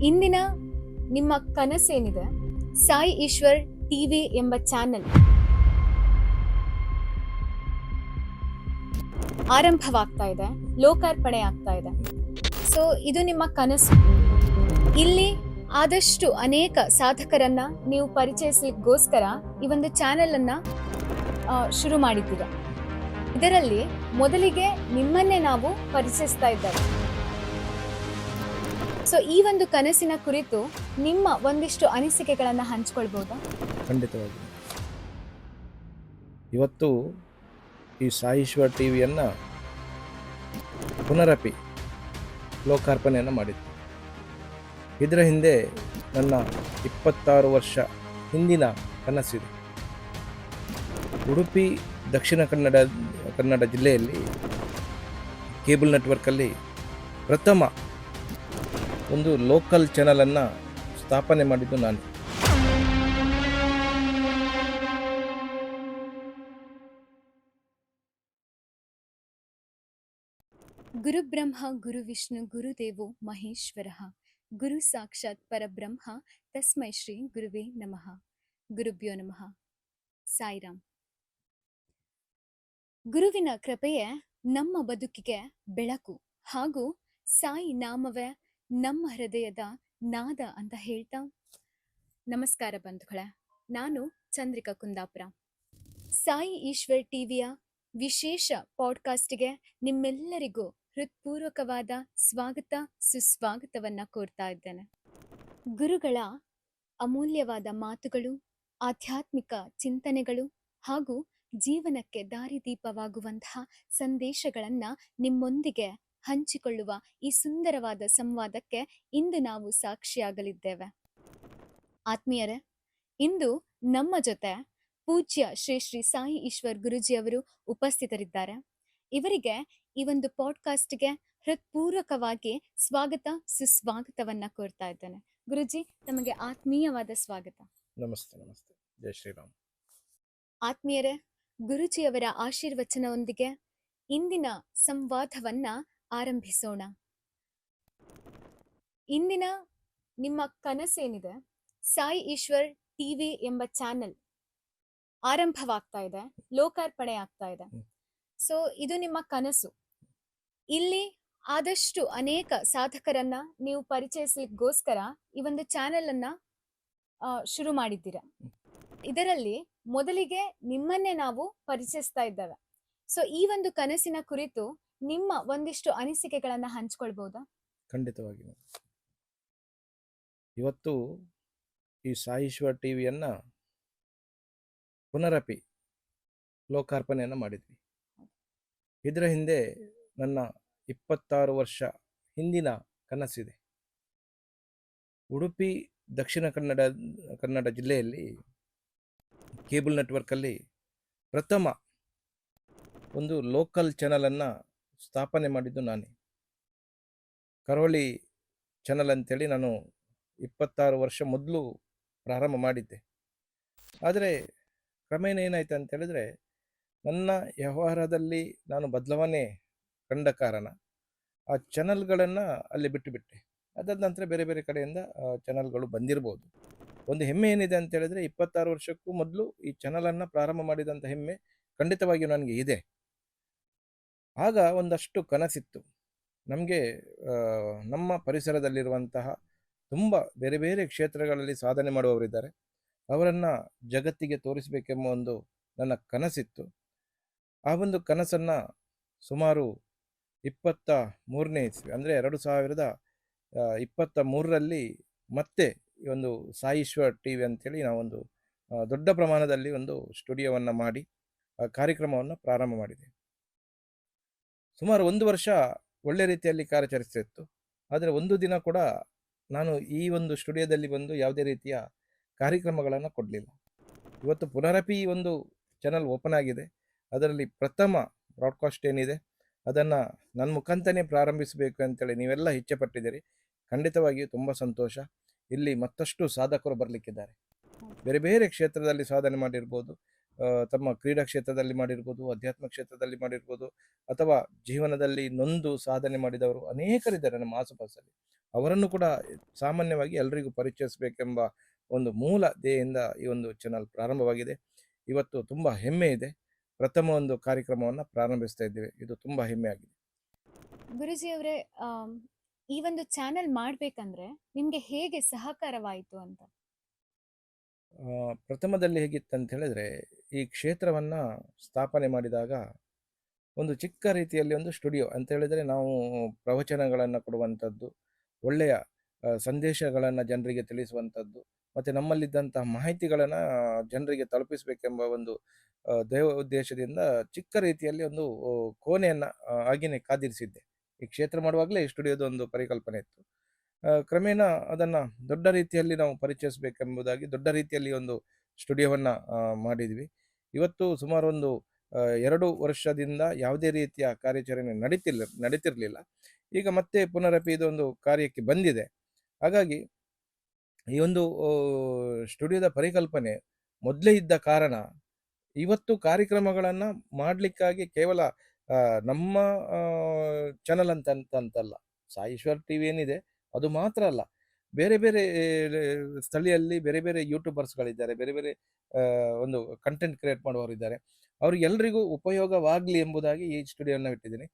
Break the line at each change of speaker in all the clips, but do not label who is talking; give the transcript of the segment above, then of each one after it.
ಇಂದಿನ ನಿಮ್ಮ ಕನಸೇನಿದೆ? ಸಾಯಿ ಈಶ್ವರ್ ಟಿವಿ ಎಂಬ ಚಾನೆಲ್ ಆರಂಭವಾಗ್ತಾ ಇದೆ, ಲೋಕಾರ್ಪಣೆ ಆಗ್ತಾ ಇದೆ. ಸೊ ಇದು ನಿಮ್ಮ ಕನಸು. ಇಲ್ಲಿ ಆದಷ್ಟು ಅನೇಕ ಸಾಧಕರನ್ನ ನೀವು ಪರಿಚಯಿಸಲಿಕ್ಕೋಸ್ಕರ ಈ ಒಂದು ಚಾನೆಲ್ ಅನ್ನ ಶುರು ಮಾಡಿದ್ದೀರಾ. ಇದರಲ್ಲಿ ಮೊದಲಿಗೆ ನಿಮ್ಮನ್ನೇ ನಾವು ಪರಿಚಯಿಸ್ತಾ ಇದ್ದೇವೆ. ಸೊ ಈ ಒಂದು ಕನಸಿನ ಕುರಿತು ನಿಮ್ಮ ಒಂದಿಷ್ಟು ಅನಿಸಿಕೆಗಳನ್ನು ಹಂಚಿಕೊಳ್ಬಹುದಾ?
ಖಂಡಿತವಾಗಿ. ಇವತ್ತು ಈ ಸಾಯಿಶ್ವರ್ ಟಿವಿಯನ್ನು ಪುನರಪಿ ಲೋಕಾರ್ಪಣೆಯನ್ನು ಮಾಡಿತ್ತು. ಇದರ ಹಿಂದೆ ನನ್ನ 26 ವರ್ಷ ಹಿಂದಿನ ಕನಸಿದೆ. ಉಡುಪಿ ದಕ್ಷಿಣ ಕನ್ನಡ ಜಿಲ್ಲೆಯಲ್ಲಿ ಕೇಬಲ್ ನೆಟ್ವರ್ಕಲ್ಲಿ ಪ್ರಥಮ ಒಂದು ಲೋಕಲ್ ಚಾನಲನ್ನು ಸ್ಥಾಪನೆ ಮಾಡಿದ್ದು ನಾನು.
ಗುರುಬ್ರಹ್ಮ ಗುರು ವಿಷ್ಣು ಗುರುದೇವೋ ಮಹೇಶ್ವರಃ, ಗುರು ಸಾಕ್ಷಾತ್ ಪರಬ್ರಹ್ಮ ತಸ್ಮೈ ಶ್ರೀ ಗುರುವೇ ನಮಃ. ಗುರುಭ್ಯೋ ನಮಃ. ಸಾಯಿರಾಮ್. ಗುರುವಿನ ಕೃಪೆಯೇ ನಮ್ಮ ಬದುಕಿಗೆ ಬೆಳಕು ಹಾಗೂ ಸಾಯಿ ನಾಮವೇ ನಮ್ಮ ಹೃದಯದ ನಾದ ಅಂತ ಹೇಳ್ತಾ, ನಮಸ್ಕಾರ ಬಂಧುಗಳೇ. ನಾನು ಚಂದ್ರಿಕಾ ಕುಂದಾಪುರ. ಸಾಯಿ ಈಶ್ವರ್ ಟಿವಿಯ ವಿಶೇಷ ಪಾಡ್ಕಾಸ್ಟ್ಗೆ ನಿಮ್ಮೆಲ್ಲರಿಗೂ ಹೃತ್ಪೂರ್ವಕವಾದ ಸ್ವಾಗತ ಸುಸ್ವಾಗತವನ್ನ ಕೋರ್ತಾ ಇದ್ದೇನೆ. ಗುರುಗಳ ಅಮೂಲ್ಯವಾದ ಮಾತುಗಳು, ಆಧ್ಯಾತ್ಮಿಕ ಚಿಂತನೆಗಳು ಹಾಗೂ ಜೀವನಕ್ಕೆ ದಾರಿದೀಪವಾಗುವಂತಹ ಸಂದೇಶಗಳನ್ನ ನಿಮ್ಮೊಂದಿಗೆ ಹಂಚಿಕೊಳ್ಳುವ ಈ ಸುಂದರವಾದ ಸಂವಾದಕ್ಕೆ ಇಂದು ನಾವು ಸಾಕ್ಷಿಯಾಗಲಿದ್ದೇವೆ. ಆತ್ಮೀಯರೇ, ಇಂದು ನಮ್ಮ ಜೊತೆ ಪೂಜ್ಯ ಶ್ರೀ ಶ್ರೀ ಸಾಯಿ ಈಶ್ವರ್ ಗುರುಜಿಯವರು ಉಪಸ್ಥಿತರಿದ್ದಾರೆ. ಇವರಿಗೆ ಈ ಒಂದು ಪಾಡ್ಕಾಸ್ಟ್ಗೆ ಹೃತ್ಪೂರ್ವಕವಾಗಿ ಸ್ವಾಗತ ಸುಸ್ವಾಗತವನ್ನ ಕೋರ್ತಾ ಇದ್ದೇನೆ. ಗುರುಜಿ, ತಮಗೆ ಆತ್ಮೀಯವಾದ ಸ್ವಾಗತ.
ನಮಸ್ತೆ. ನಮಸ್ತೆ. ಜೈ ಶ್ರೀರಾಮ್.
ಆತ್ಮೀಯರೇ, ಗುರುಜಿಯವರ ಆಶೀರ್ವಚನದೊಂದಿಗೆ ಇಂದಿನ ಸಂವಾದವನ್ನ ಆರಂಭಿಸೋಣ. ಇಂದಿನ ನಿಮ್ಮ ಕನಸೇನಿದೆ? ಸಾಯಿ ಈಶ್ವರ್ ಟಿವಿ ಎಂಬ ಚಾನೆಲ್ ಆರಂಭವಾಗ್ತಾ ಇದೆ, ಲೋಕಾರ್ಪಣೆ ಆಗ್ತಾ ಇದೆ. ಸೊ ಇದು ನಿಮ್ಮ ಕನಸು. ಇಲ್ಲಿ ಆದಷ್ಟು ಅನೇಕ ಸಾಧಕರನ್ನ ನೀವು ಪರಿಚಯಿಸಲಿಕ್ಕೋಸ್ಕರ ಈ ಒಂದು ಚಾನೆಲ್ ಅನ್ನ ಶುರು ಮಾಡಿದ್ದೀರಾ. ಇದರಲ್ಲಿ ಮೊದಲಿಗೆ ನಿಮ್ಮನ್ನೇ ನಾವು ಪರಿಚಯಿಸ್ತಾ ಇದ್ದೇವೆ. ಸೊ ಈ ಒಂದು ಕನಸಿನ ಕುರಿತು ನಿಮ್ಮ ಒಂದಿಷ್ಟು ಅನಿಸಿಕೆಗಳನ್ನ ಹಂಚಿಕೊಳ್ಬಹುದಾ?
ಖಂಡಿತವಾಗಿ. ಇವತ್ತು ಈ ಸಾಯಿಶ್ವರ್ ಟಿವಿಯನ್ನು ಪುನರಪಿ ಲೋಕಾರ್ಪಣೆಯನ್ನು ಮಾಡಿದ್ವಿ. ಇದರ ಹಿಂದೆ ನನ್ನ 26 ವರ್ಷ ಹಿಂದಿನ ಕನಸಿದೆ. ಉಡುಪಿ ದಕ್ಷಿಣ ಕನ್ನಡ ಜಿಲ್ಲೆಯಲ್ಲಿ ಕೇಬಲ್ ನೆಟ್ವರ್ಕಲ್ಲಿ ಪ್ರಥಮ ಒಂದು ಲೋಕಲ್ ಚಾನಲನ್ನು ಸ್ಥಾಪನೆ ಮಾಡಿದ್ದು ನಾನೇ. ಕರಾವಳಿ ಚಾನಲ್ ಅಂತೇಳಿ ನಾನು 26 ವರ್ಷ ಮೊದಲು ಪ್ರಾರಂಭ ಮಾಡಿದ್ದೆ. ಆದರೆ ಕ್ರಮೇಣ ಏನಾಯ್ತು ಅಂತ ಹೇಳಿದ್ರೆ, ನನ್ನ ವ್ಯವಹಾರದಲ್ಲಿ ನಾನು ಬದಲಾವಣೆ ಕಂಡ ಕಾರಣ ಆ ಚಾನಲ್ಗಳನ್ನು ಅಲ್ಲಿ ಬಿಟ್ಟುಬಿಟ್ಟೆ. ಅದಾದ ನಂತರ ಬೇರೆ ಬೇರೆ ಕಡೆಯಿಂದ ಚಾನಲ್ಗಳು ಬಂದಿರ್ಬೋದು. ಒಂದು ಹೆಮ್ಮೆ ಏನಿದೆ ಅಂತ ಹೇಳಿದ್ರೆ, 26 ವರ್ಷಕ್ಕೂ ಮೊದಲು ಈ ಚಾನಲನ್ನು ಪ್ರಾರಂಭ ಮಾಡಿದಂಥ ಹೆಮ್ಮೆ ಖಂಡಿತವಾಗಿಯೂ ನನಗೆ ಇದೆ. ಆಗ ಒಂದಷ್ಟು ಕನಸಿತ್ತು ನಮಗೆ. ನಮ್ಮ ಪರಿಸರದಲ್ಲಿರುವಂತಹ ತುಂಬ ಬೇರೆ ಬೇರೆ ಕ್ಷೇತ್ರಗಳಲ್ಲಿ ಸಾಧನೆ ಮಾಡುವವರಿದ್ದಾರೆ, ಅವರನ್ನು ಜಗತ್ತಿಗೆ ತೋರಿಸಬೇಕೆಂಬ ಒಂದು ನನ್ನ ಕನಸಿತ್ತು. ಆ ಒಂದು ಕನಸನ್ನು ಸುಮಾರು 23ನೇ ಇಸ್ವಿ ಅಂದರೆ 2023ರಲ್ಲಿ ಮತ್ತೆ ಈ ಒಂದು ಸಾಯಿಶ್ವರ್ ಟಿವಿ ಅಂತೇಳಿ ನಾವೊಂದು ದೊಡ್ಡ ಪ್ರಮಾಣದಲ್ಲಿ ಒಂದು ಸ್ಟುಡಿಯೋವನ್ನು ಮಾಡಿ ಆ ಕಾರ್ಯಕ್ರಮವನ್ನು ಪ್ರಾರಂಭ ಮಾಡಿದೆ. ಸುಮಾರು 1 ವರ್ಷ ಒಳ್ಳೆ ರೀತಿಯಲ್ಲಿ ಕಾರ್ಯಾಚರಿಸ್ತಿತ್ತು. ಆದರೆ ಒಂದು ದಿನ ಕೂಡ ನಾನು ಈ ಒಂದು ಸ್ಟುಡಿಯೋದಲ್ಲಿ ಬಂದು ಯಾವುದೇ ರೀತಿಯ ಕಾರ್ಯಕ್ರಮಗಳನ್ನು ಕೊಡಲಿಲ್ಲ. ಇವತ್ತು ಪುನರಪಿ ಒಂದು ಚಾನಲ್ ಓಪನ್ ಆಗಿದೆ. ಅದರಲ್ಲಿ ಪ್ರಥಮ ಬ್ರಾಡ್ಕಾಸ್ಟ್ ಏನಿದೆ ಅದನ್ನು ನನ್ನ ಮುಖಾಂತರನೇ ಪ್ರಾರಂಭಿಸಬೇಕು ಅಂತೇಳಿ ನೀವೆಲ್ಲ ಇಚ್ಛೆಪಟ್ಟಿದ್ದೀರಿ. ಖಂಡಿತವಾಗಿಯೂ ತುಂಬ ಸಂತೋಷ. ಇಲ್ಲಿ ಮತ್ತಷ್ಟು ಸಾಧಕರು ಬರಲಿಕ್ಕಿದ್ದಾರೆ. ಬೇರೆ ಬೇರೆ ಕ್ಷೇತ್ರದಲ್ಲಿ ಸಾಧನೆ ಮಾಡಿರ್ಬೋದು. ತಮ್ಮ ಕ್ರೀಡಾ ಕ್ಷೇತ್ರದಲ್ಲಿ ಮಾಡಿರ್ಬೋದು, ಅಧ್ಯಾತ್ಮ ಕ್ಷೇತ್ರದಲ್ಲಿ ಮಾಡಿರ್ಬೋದು, ಅಥವಾ ಜೀವನದಲ್ಲಿ ನೊಂದು ಸಾಧನೆ ಮಾಡಿದವರು ಅನೇಕರಿದ್ದಾರೆ ನಮ್ಮ ಆಸುಪಾಸಲ್ಲಿ. ಅವರನ್ನು ಕೂಡ ಸಾಮಾನ್ಯವಾಗಿ ಎಲ್ರಿಗೂ ಪರಿಚಯಿಸಬೇಕೆಂಬ ಒಂದು ಮೂಲ ಧ್ಯೇಯದಿಂದ ಈ ಒಂದು ಚಾನಲ್ ಪ್ರಾರಂಭವಾಗಿದೆ. ಇವತ್ತು ತುಂಬ ಹೆಮ್ಮೆ ಇದೆ. ಪ್ರಥಮ ಒಂದು ಕಾರ್ಯಕ್ರಮವನ್ನು ಪ್ರಾರಂಭಿಸ್ತಾ ಇದ್ದೇವೆ. ಇದು ತುಂಬ ಹೆಮ್ಮೆ ಆಗಿದೆ.
ಗುರುಜಿ ಅವರೇ, ಈ ಒಂದು ಚಾನೆಲ್ ಮಾಡ್ಬೇಕಂದ್ರೆ ನಿಮ್ಗೆ ಹೇಗೆ ಸಹಕಾರವಾಯಿತು ಅಂತ?
ಪ್ರಥಮದಲ್ಲಿ ಹೇಗಿತ್ತಂತ ಹೇಳಿದ್ರೆ, ಈ ಕ್ಷೇತ್ರವನ್ನು ಸ್ಥಾಪನೆ ಮಾಡಿದಾಗ ಒಂದು ಚಿಕ್ಕ ರೀತಿಯಲ್ಲಿ ಒಂದು ಸ್ಟುಡಿಯೋ ಅಂತ ಹೇಳಿದರೆ, ನಾವು ಪ್ರವಚನಗಳನ್ನು ಕೊಡುವಂಥದ್ದು, ಒಳ್ಳೆಯ ಸಂದೇಶಗಳನ್ನು ಜನರಿಗೆ ತಿಳಿಸುವಂಥದ್ದು, ಮತ್ತು ನಮ್ಮಲ್ಲಿದ್ದಂತಹ ಮಾಹಿತಿಗಳನ್ನು ಜನರಿಗೆ ತಲುಪಿಸಬೇಕೆಂಬ ಒಂದು ದೈವ ಉದ್ದೇಶದಿಂದ ಚಿಕ್ಕ ರೀತಿಯಲ್ಲಿ ಒಂದು ಕೋಣೆಯನ್ನು ಆಗಿನೇ ಕಾದಿರಿಸಿದ್ದೆ. ಈ ಕ್ಷೇತ್ರ ಮಾಡುವಾಗಲೇ ಈ ಸ್ಟುಡಿಯೋದ ಒಂದು ಪರಿಕಲ್ಪನೆ ಇತ್ತು. ಕ್ರಮೇಣ ಅದನ್ನು ದೊಡ್ಡ ರೀತಿಯಲ್ಲಿ ನಾವು ಪರಿಚಯಿಸಬೇಕೆಂಬುದಾಗಿ ದೊಡ್ಡ ರೀತಿಯಲ್ಲಿ ಒಂದು ಸ್ಟುಡಿಯೋವನ್ನು ಮಾಡಿದ್ವಿ. ಇವತ್ತು ಸುಮಾರು ಒಂದು 2 ವರ್ಷದಿಂದ ಯಾವುದೇ ರೀತಿಯ ಕಾರ್ಯಾಚರಣೆ ನಡೀತಿರಲಿಲ್ಲ. ಈಗ ಮತ್ತೆ ಪುನರಪಿ ಇದೊಂದು ಕಾರ್ಯಕ್ಕೆ ಬಂದಿದೆ. ಹಾಗಾಗಿ ಈ ಒಂದು ಸ್ಟುಡಿಯೋದ ಪರಿಕಲ್ಪನೆ ಮೊದಲೇ ಇದ್ದ ಕಾರಣ ಇವತ್ತು ಕಾರ್ಯಕ್ರಮಗಳನ್ನು ಮಾಡಲಿಕ್ಕಾಗಿ ಕೇವಲ ನಮ್ಮ ಚಾನಲ್ ಅಂತಲ್ಲ, ಸಾಯಿ ಈಶ್ವರ್ ಟಿವಿ ಏನಿದೆ ಅದು ಮಾತ್ರ ಅಲ್ಲ, ಬೇರೆ ಬೇರೆ ಸ್ಥಳೀಯಲ್ಲಿ ಬೇರೆ ಬೇರೆ ಯೂಟ್ಯೂಬರ್ಸ್ಗಳಿದ್ದಾರೆ, ಬೇರೆ ಬೇರೆ ಒಂದು ಕಂಟೆಂಟ್ ಕ್ರಿಯೇಟ್ ಮಾಡುವವರಿದ್ದಾರೆ. ಅವ್ರಿಗೆಲ್ರಿಗೂ ಉಪಯೋಗವಾಗಲಿ ಎಂಬುದಾಗಿ ಈ ಸ್ಟುಡಿಯೋನ ಇಟ್ಟಿದ್ದೀನಿ.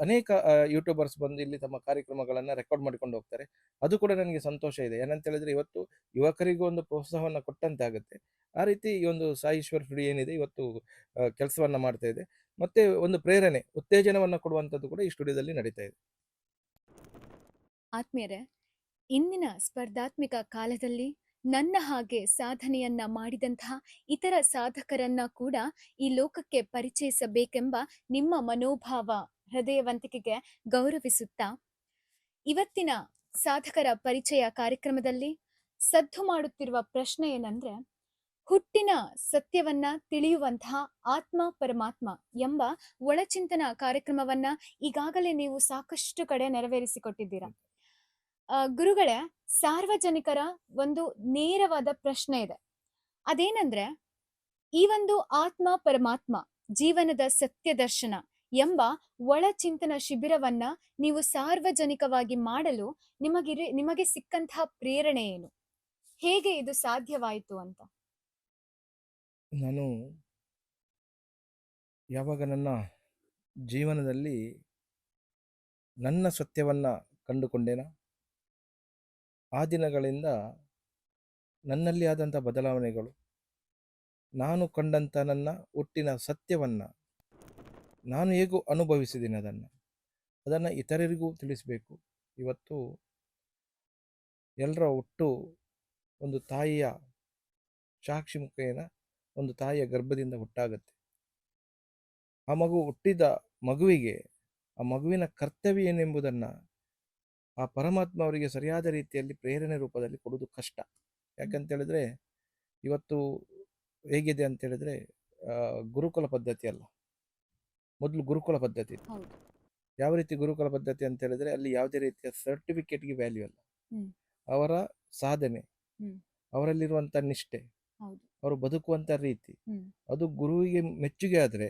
ಅನೇಕ ಯೂಟ್ಯೂಬರ್ಸ್ ಬಂದು ಇಲ್ಲಿ ತಮ್ಮ ಕಾರ್ಯಕ್ರಮಗಳನ್ನು ರೆಕಾರ್ಡ್ ಮಾಡಿಕೊಂಡು ಹೋಗ್ತಾರೆ. ಅದು ಕೂಡ ನನಗೆ ಸಂತೋಷ ಇದೆ. ಏನಂತ ಹೇಳಿದ್ರೆ, ಇವತ್ತು ಯುವಕರಿಗೂ ಒಂದು ಪ್ರೋತ್ಸಾಹವನ್ನು ಕೊಟ್ಟಂತೆ ಆಗುತ್ತೆ. ಆ ರೀತಿ ಈ ಒಂದು ಸಾಯಿ ಈಶ್ವರ್ ಸ್ಟುಡಿಯೋ ಏನಿದೆ ಇವತ್ತು ಕೆಲಸವನ್ನು ಮಾಡ್ತಾ ಇದೆ. ಮತ್ತೆ ಒಂದು ಪ್ರೇರಣೆ, ಉತ್ತೇಜನವನ್ನು ಕೊಡುವಂಥದ್ದು ಕೂಡ ಈ ಸ್ಟುಡಿಯೋದಲ್ಲಿ ನಡೀತಾ ಇದೆ.
ಆತ್ಮೀಯರೇ, ಇಂದಿನ ಸ್ಪರ್ಧಾತ್ಮಕ ಕಾಲದಲ್ಲಿ ನನ್ನ ಹಾಗೆ ಸಾಧನೆಯನ್ನ ಮಾಡಿದಂತಹ ಇತರ ಸಾಧಕರನ್ನ ಕೂಡ ಈ ಲೋಕಕ್ಕೆ ಪರಿಚಯಿಸಬೇಕೆಂಬ ನಿಮ್ಮ ಮನೋಭಾವ, ಹೃದಯವಂತಿಕೆಗೆ ಗೌರವಿಸುತ್ತಾ, ಇವತ್ತಿನ ಸಾಧಕರ ಪರಿಚಯ ಕಾರ್ಯಕ್ರಮದಲ್ಲಿ ಸದ್ದು ಮಾಡುತ್ತಿರುವ ಪ್ರಶ್ನೆ ಏನಂದ್ರೆ, ಹುಟ್ಟಿನ ಸತ್ಯವನ್ನ ತಿಳಿಯುವಂತಹ ಆತ್ಮ ಪರಮಾತ್ಮ ಎಂಬ ಒಳಚಿಂತನ ಕಾರ್ಯಕ್ರಮವನ್ನ ಈಗಾಗಲೇ ನೀವು ಸಾಕಷ್ಟು ಕಡೆ ನೆರವೇರಿಸಿಕೊಟ್ಟಿದ್ದೀರಾ. ಗುರುಗಳೇ, ಸಾರ್ವಜನಿಕರ ಒಂದು ನೇರವಾದ ಪ್ರಶ್ನೆ ಇದೆ. ಅದೇನಂದ್ರೆ, ಈ ಒಂದು ಆತ್ಮ ಪರಮಾತ್ಮ ಜೀವನದ ಸತ್ಯ ದರ್ಶನ ಎಂಬ ಒಳಚಿಂತನ ಶಿಬಿರವನ್ನ ನೀವು ಸಾರ್ವಜನಿಕವಾಗಿ ಮಾಡಲು ನಿಮಗೆ ಸಿಕ್ಕಂತಹ ಪ್ರೇರಣೆ ಏನು? ಹೇಗೆ ಇದು ಸಾಧ್ಯವಾಯಿತು ಅಂತ?
ನಾನು ಯಾವಾಗ ನನ್ನ ಜೀವನದಲ್ಲಿ ನನ್ನ ಸತ್ಯವನ್ನು ಕಂಡುಕೊಂಡೇನ, ಆ ದಿನಗಳಿಂದ ನನ್ನಲ್ಲಿ ಆದಂಥ ಬದಲಾವಣೆಗಳು, ನಾನು ಕಂಡಂಥ ನನ್ನ ಹುಟ್ಟಿನ ಸತ್ಯವನ್ನು ನಾನು ಹೇಗೂ ಅನುಭವಿಸಿದ್ದೀನಿ, ಅದನ್ನು ಇತರರಿಗೂ ತಿಳಿಸಬೇಕು. ಇವತ್ತು ಎಲ್ಲರ ಒಟ್ಟು ಒಂದು ತಾಯಿಯ ಸಾಕ್ಷಿ ಮುಖೇನ ಒಂದು ತಾಯಿಯ ಗರ್ಭದಿಂದ ಹುಟ್ಟಾಗತ್ತೆ. ಆ ಮಗು ಹುಟ್ಟಿದ ಮಗುವಿಗೆ ಆ ಮಗುವಿನ ಕರ್ತವ್ಯ ಏನೆಂಬುದನ್ನು ಆ ಪರಮಾತ್ಮ ಅವರಿಗೆ ಸರಿಯಾದ ರೀತಿಯಲ್ಲಿ ಪ್ರೇರಣೆ ರೂಪದಲ್ಲಿ ಕೊಡೋದು ಕಷ್ಟ. ಯಾಕಂತೇಳಿದ್ರೆ, ಇವತ್ತು ಹೇಗಿದೆ ಅಂತೇಳಿದ್ರೆ, ಗುರುಕುಲ ಪದ್ಧತಿ ಅಲ್ಲ, ಮೊದಲು ಗುರುಕುಲ ಪದ್ಧತಿ ಇತ್ತು. ಯಾವ ರೀತಿ ಗುರುಕುಲ ಪದ್ಧತಿ ಅಂತ ಹೇಳಿದ್ರೆ, ಅಲ್ಲಿ ಯಾವುದೇ ರೀತಿಯ ಸರ್ಟಿಫಿಕೇಟ್ಗೆ ವ್ಯಾಲ್ಯೂ ಅಲ್ಲ. ಅವರ ಸಾಧನೆ, ಅವರಲ್ಲಿರುವಂಥ ನಿಷ್ಠೆ, ಅವರು ಬದುಕುವಂಥ ರೀತಿ, ಅದು ಗುರುವಿಗೆ ಮೆಚ್ಚುಗೆ ಆದರೆ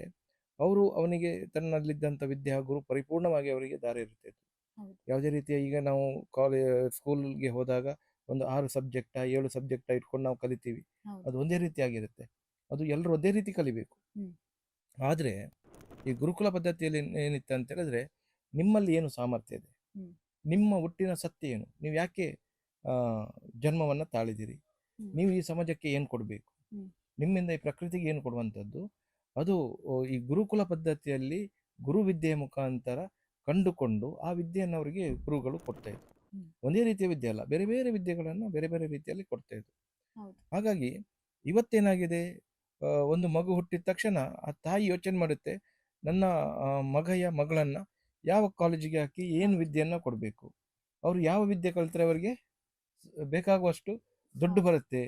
ಅವರು ಅವನಿಗೆ ತನ್ನಲ್ಲಿದ್ದಂಥ ವಿದ್ಯಾ ಗುರು ಪರಿಪೂರ್ಣವಾಗಿ ಅವರಿಗೆ ದಾರಿ ಇರ್ತಿತ್ತು. ಯಾವುದೇ ರೀತಿಯ, ಈಗ ನಾವು ಸ್ಕೂಲ್ಗೆ ಹೋದಾಗ ಒಂದು 6 ಸಬ್ಜೆಕ್ಟ 7 ಸಬ್ಜೆಕ್ಟ ಇಟ್ಕೊಂಡು ನಾವು ಕಲಿತೀವಿ, ಅದು ಒಂದೇ ರೀತಿಯಾಗಿರುತ್ತೆ. ಅದು ಎಲ್ಲರೂ ಒಂದೇ ರೀತಿ ಕಲಿಬೇಕು. ಆದರೆ ಈ ಗುರುಕುಲ ಪದ್ಧತಿಯಲ್ಲಿ ಏನಿತ್ತು ಅಂತ ಹೇಳಿದ್ರೆ, ನಿಮ್ಮಲ್ಲಿ ಏನು ಸಾಮರ್ಥ್ಯ ಇದೆ, ನಿಮ್ಮ ಹುಟ್ಟಿನ ಸತ್ಯ ಏನು, ನೀವು ಯಾಕೆ ಜನ್ಮವನ್ನು ತಾಳಿದಿರಿ, ನೀವು ಈ ಸಮಾಜಕ್ಕೆ ಏನು ಕೊಡಬೇಕು, ನಿಮ್ಮಿಂದ ಈ ಪ್ರಕೃತಿಗೆ ಏನು ಕೊಡುವಂಥದ್ದು, ಅದು ಈ ಗುರುಕುಲ ಪದ್ಧತಿಯಲ್ಲಿ ಗುರು ವಿದ್ಯೆಯ ಮುಖಾಂತರ ಕಂಡುಕೊಂಡು ಆ ವಿದ್ಯೆಯನ್ನು ಅವರಿಗೆ ಗುರುಗಳು ಕೊಡ್ತಾ ಇದ್ರು. ಒಂದೇ ರೀತಿಯ ವಿದ್ಯೆ ಅಲ್ಲ, ಬೇರೆ ಬೇರೆ ವಿದ್ಯೆಗಳನ್ನು ಬೇರೆ ಬೇರೆ ರೀತಿಯಲ್ಲಿ ಕೊಡ್ತಾ ಇದ್ರು. ಹಾಗಾಗಿ ಇವತ್ತೇನಾಗಿದೆ, ಒಂದು ಮಗು ಹುಟ್ಟಿದ ತಕ್ಷಣ ಆ ತಾಯಿ ಯೋಚನೆ ಮಾಡುತ್ತೆ, ನನ್ನ ಮಗಳನ್ನು ಯಾವ ಕಾಲೇಜಿಗೆ ಹಾಕಿ ಏನು ವಿದ್ಯೆಯನ್ನು ಕೊಡಬೇಕು, ಅವರು ಯಾವ ವಿದ್ಯೆ ಕಲಿತರೆ ಅವರಿಗೆ ಬೇಕಾಗುವಷ್ಟು ದುಡ್ಡು ಬರುತ್ತೆ,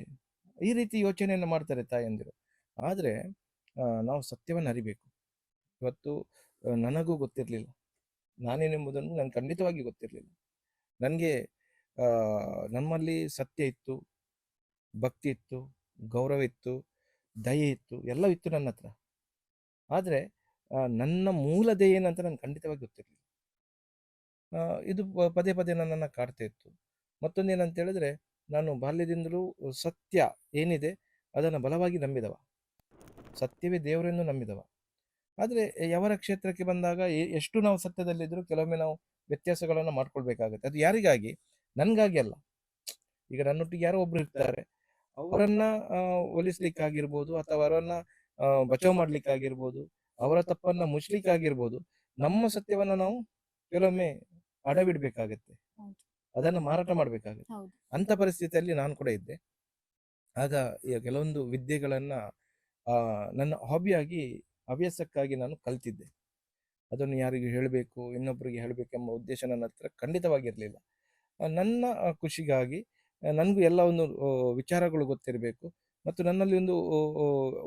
ಈ ರೀತಿ ಯೋಚನೆಯನ್ನು ಮಾಡ್ತಾರೆ ತಾಯಂದಿರು. ಆದರೆ ನಾವು ಸತ್ಯವನ್ನು ಅರಿಬೇಕು. ಇವತ್ತು ನನಗೂ ಗೊತ್ತಿರಲಿಲ್ಲ, ನಾನೇನೆಂಬುದನ್ನು ನನಗೆ ಖಂಡಿತವಾಗಿ ಗೊತ್ತಿರಲಿಲ್ಲ. ನನಗೆ ನಮ್ಮಲ್ಲಿ ಸತ್ಯ ಇತ್ತು, ಭಕ್ತಿ ಇತ್ತು, ಗೌರವ ಇತ್ತು, ದಯೆ ಇತ್ತು, ಎಲ್ಲವೂ ಇತ್ತು ನನ್ನ ಹತ್ರ. ಆದರೆ ನನ್ನ ಮೂಲ ದಯೆ ಏನಂತ ನನಗೆ ಖಂಡಿತವಾಗಿ ಗೊತ್ತಿರಲಿಲ್ಲ. ಇದು ಪದೇ ಪದೇ ನನ್ನನ್ನು ಕಾಡ್ತಾ ಇತ್ತು. ಮತ್ತೊಂದೇನಂತ ಹೇಳಿದ್ರೆ, ನಾನು ಬಾಲ್ಯದಿಂದಲೂ ಸತ್ಯ ಏನಿದೆ ಅದನ್ನು ಬಲವಾಗಿ ನಂಬಿದವ. ಸತ್ಯವೇ ದೇವರೆಂದು ನಂಬಿದವ. ಆದರೆ ಯವರ ಕ್ಷೇತ್ರಕ್ಕೆ ಬಂದಾಗ ಎಷ್ಟು ನಾವು ಸತ್ಯದಲ್ಲಿದ್ದರೂ ಕೆಲವೊಮ್ಮೆ ನಾವು ವ್ಯತ್ಯಾಸಗಳನ್ನು ಮಾಡ್ಕೊಳ್ಬೇಕಾಗುತ್ತೆ. ಅದು ಯಾರಿಗಾಗಿ? ನನಗಾಗಿ ಅಲ್ಲ. ಈಗ ನನ್ನೊಟ್ಟಿಗೆ ಯಾರೋ ಒಬ್ರು ಇರ್ತಾರೆ, ಅವರನ್ನ ಒಲಿಸ್ಲಿಕ್ಕಾಗಿರ್ಬೋದು, ಅಥವಾ ಅವರನ್ನ ಬಚಾವ್ ಮಾಡ್ಲಿಕ್ಕಾಗಿರ್ಬೋದು, ಅವರ ತಪ್ಪನ್ನ ಮುಚ್ಲಿಕ್ಕಾಗಿರ್ಬೋದು, ನಮ್ಮ ಸತ್ಯವನ್ನ ನಾವು ಕೆಲವೊಮ್ಮೆ ಅಡವಿಡ್ಬೇಕಾಗತ್ತೆ,
ಹೌದು
ಅದನ್ನು ಮಾರಾಟ ಮಾಡ್ಬೇಕಾಗತ್ತೆ.
ಹೌದು
ಅಂತ ಪರಿಸ್ಥಿತಿಯಲ್ಲಿ ನಾನು ಕೂಡ ಇದ್ದೆ. ಆಗ ಈ ಕೆಲವೊಂದು ವಿದ್ಯೆಗಳನ್ನ ನನ್ನ ಹಾಬಿಯಾಗಿ, ಹವ್ಯಾಸಕ್ಕಾಗಿ ನಾನು ಕಲ್ತಿದ್ದೆ. ಅದನ್ನು ಯಾರಿಗೂ ಹೇಳಬೇಕು, ಇನ್ನೊಬ್ಬರಿಗೆ ಹೇಳಬೇಕೆಂಬ ಉದ್ದೇಶ ನನ್ನ ಹತ್ರ ಖಂಡಿತವಾಗಿರಲಿಲ್ಲ. ನನ್ನ ಖುಷಿಗಾಗಿ ನನಗೂ ಎಲ್ಲ ಒಂದು ವಿಚಾರಗಳು ಗೊತ್ತಿರಬೇಕು, ಮತ್ತು ನನ್ನಲ್ಲಿ ಒಂದು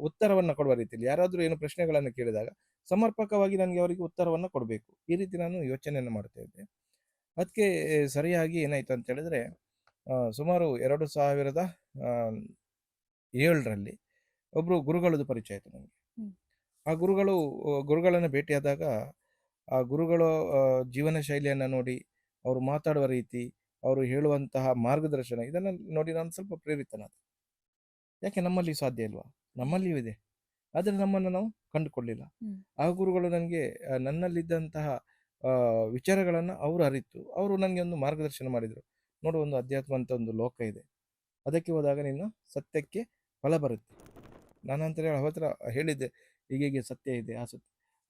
ಉತ್ತರವನ್ನು ಕೊಡುವ ರೀತಿಯಲ್ಲಿ ಯಾರಾದರೂ ಏನು ಪ್ರಶ್ನೆಗಳನ್ನು ಕೇಳಿದಾಗ ಸಮರ್ಪಕವಾಗಿ ನನಗೆ ಅವರಿಗೆ ಉತ್ತರವನ್ನು ಕೊಡಬೇಕು. ಈ ರೀತಿ ನಾನು ಯೋಚನೆಯನ್ನು ಮಾಡ್ತಾ ಇದ್ದೆ. ಅದಕ್ಕೆ ಸರಿಯಾಗಿ ಏನಾಯಿತು ಅಂತ ಹೇಳಿದ್ರೆ, ಸುಮಾರು 2007ರಲ್ಲಿ ಒಬ್ಬರು ಗುರುಗಳದ್ದು ಪರಿಚಯ ಆಯಿತು ನನಗೆ.
ಹ್ಮ್.
ಆ ಗುರುಗಳನ್ನು ಭೇಟಿಯಾದಾಗ ಆ ಗುರುಗಳ ಜೀವನ ಶೈಲಿಯನ್ನು ನೋಡಿ, ಅವರು ಮಾತಾಡುವ ರೀತಿ, ಅವರು ಹೇಳುವಂತಹ ಮಾರ್ಗದರ್ಶನ, ಇದನ್ನು ನೋಡಿ ನಾನು ಸ್ವಲ್ಪ ಪ್ರೇರಿತನಾದೆ. ಯಾಕೆ ನಮ್ಮಲ್ಲಿ ಸಾಧ್ಯ ಇಲ್ವಾ? ನಮ್ಮಲ್ಲಿಯೂ ಇದೆ, ಆದರೆ ನಮ್ಮನ್ನು ನಾವು ಕಂಡುಕೊಳ್ಳಿಲ್ಲ.
ಹ್ಮ್.
ಆ ಗುರುಗಳು ನನಗೆ ನನ್ನಲ್ಲಿದ್ದಂತಹ ವಿಚಾರಗಳನ್ನು ಅವರು ಅರಿತು, ಅವರು ನನಗೆ ಒಂದು ಮಾರ್ಗದರ್ಶನ ಮಾಡಿದರು. ನೋಡು, ಒಂದು ಅಧ್ಯಾತ್ಮ ಅಂತ ಒಂದು ಲೋಕ ಇದೆ, ಅದಕ್ಕೆ ಹೋದಾಗ ನಿನ್ನ ಸತ್ಯಕ್ಕೆ ಫಲ ಬರುತ್ತೆ. ನಾನಂತ ಹೇಳಿ ಅವತ್ರ ಹೇಳಿದ್ದೆ, ಹೀಗೆ ಸತ್ಯ ಇದೆ,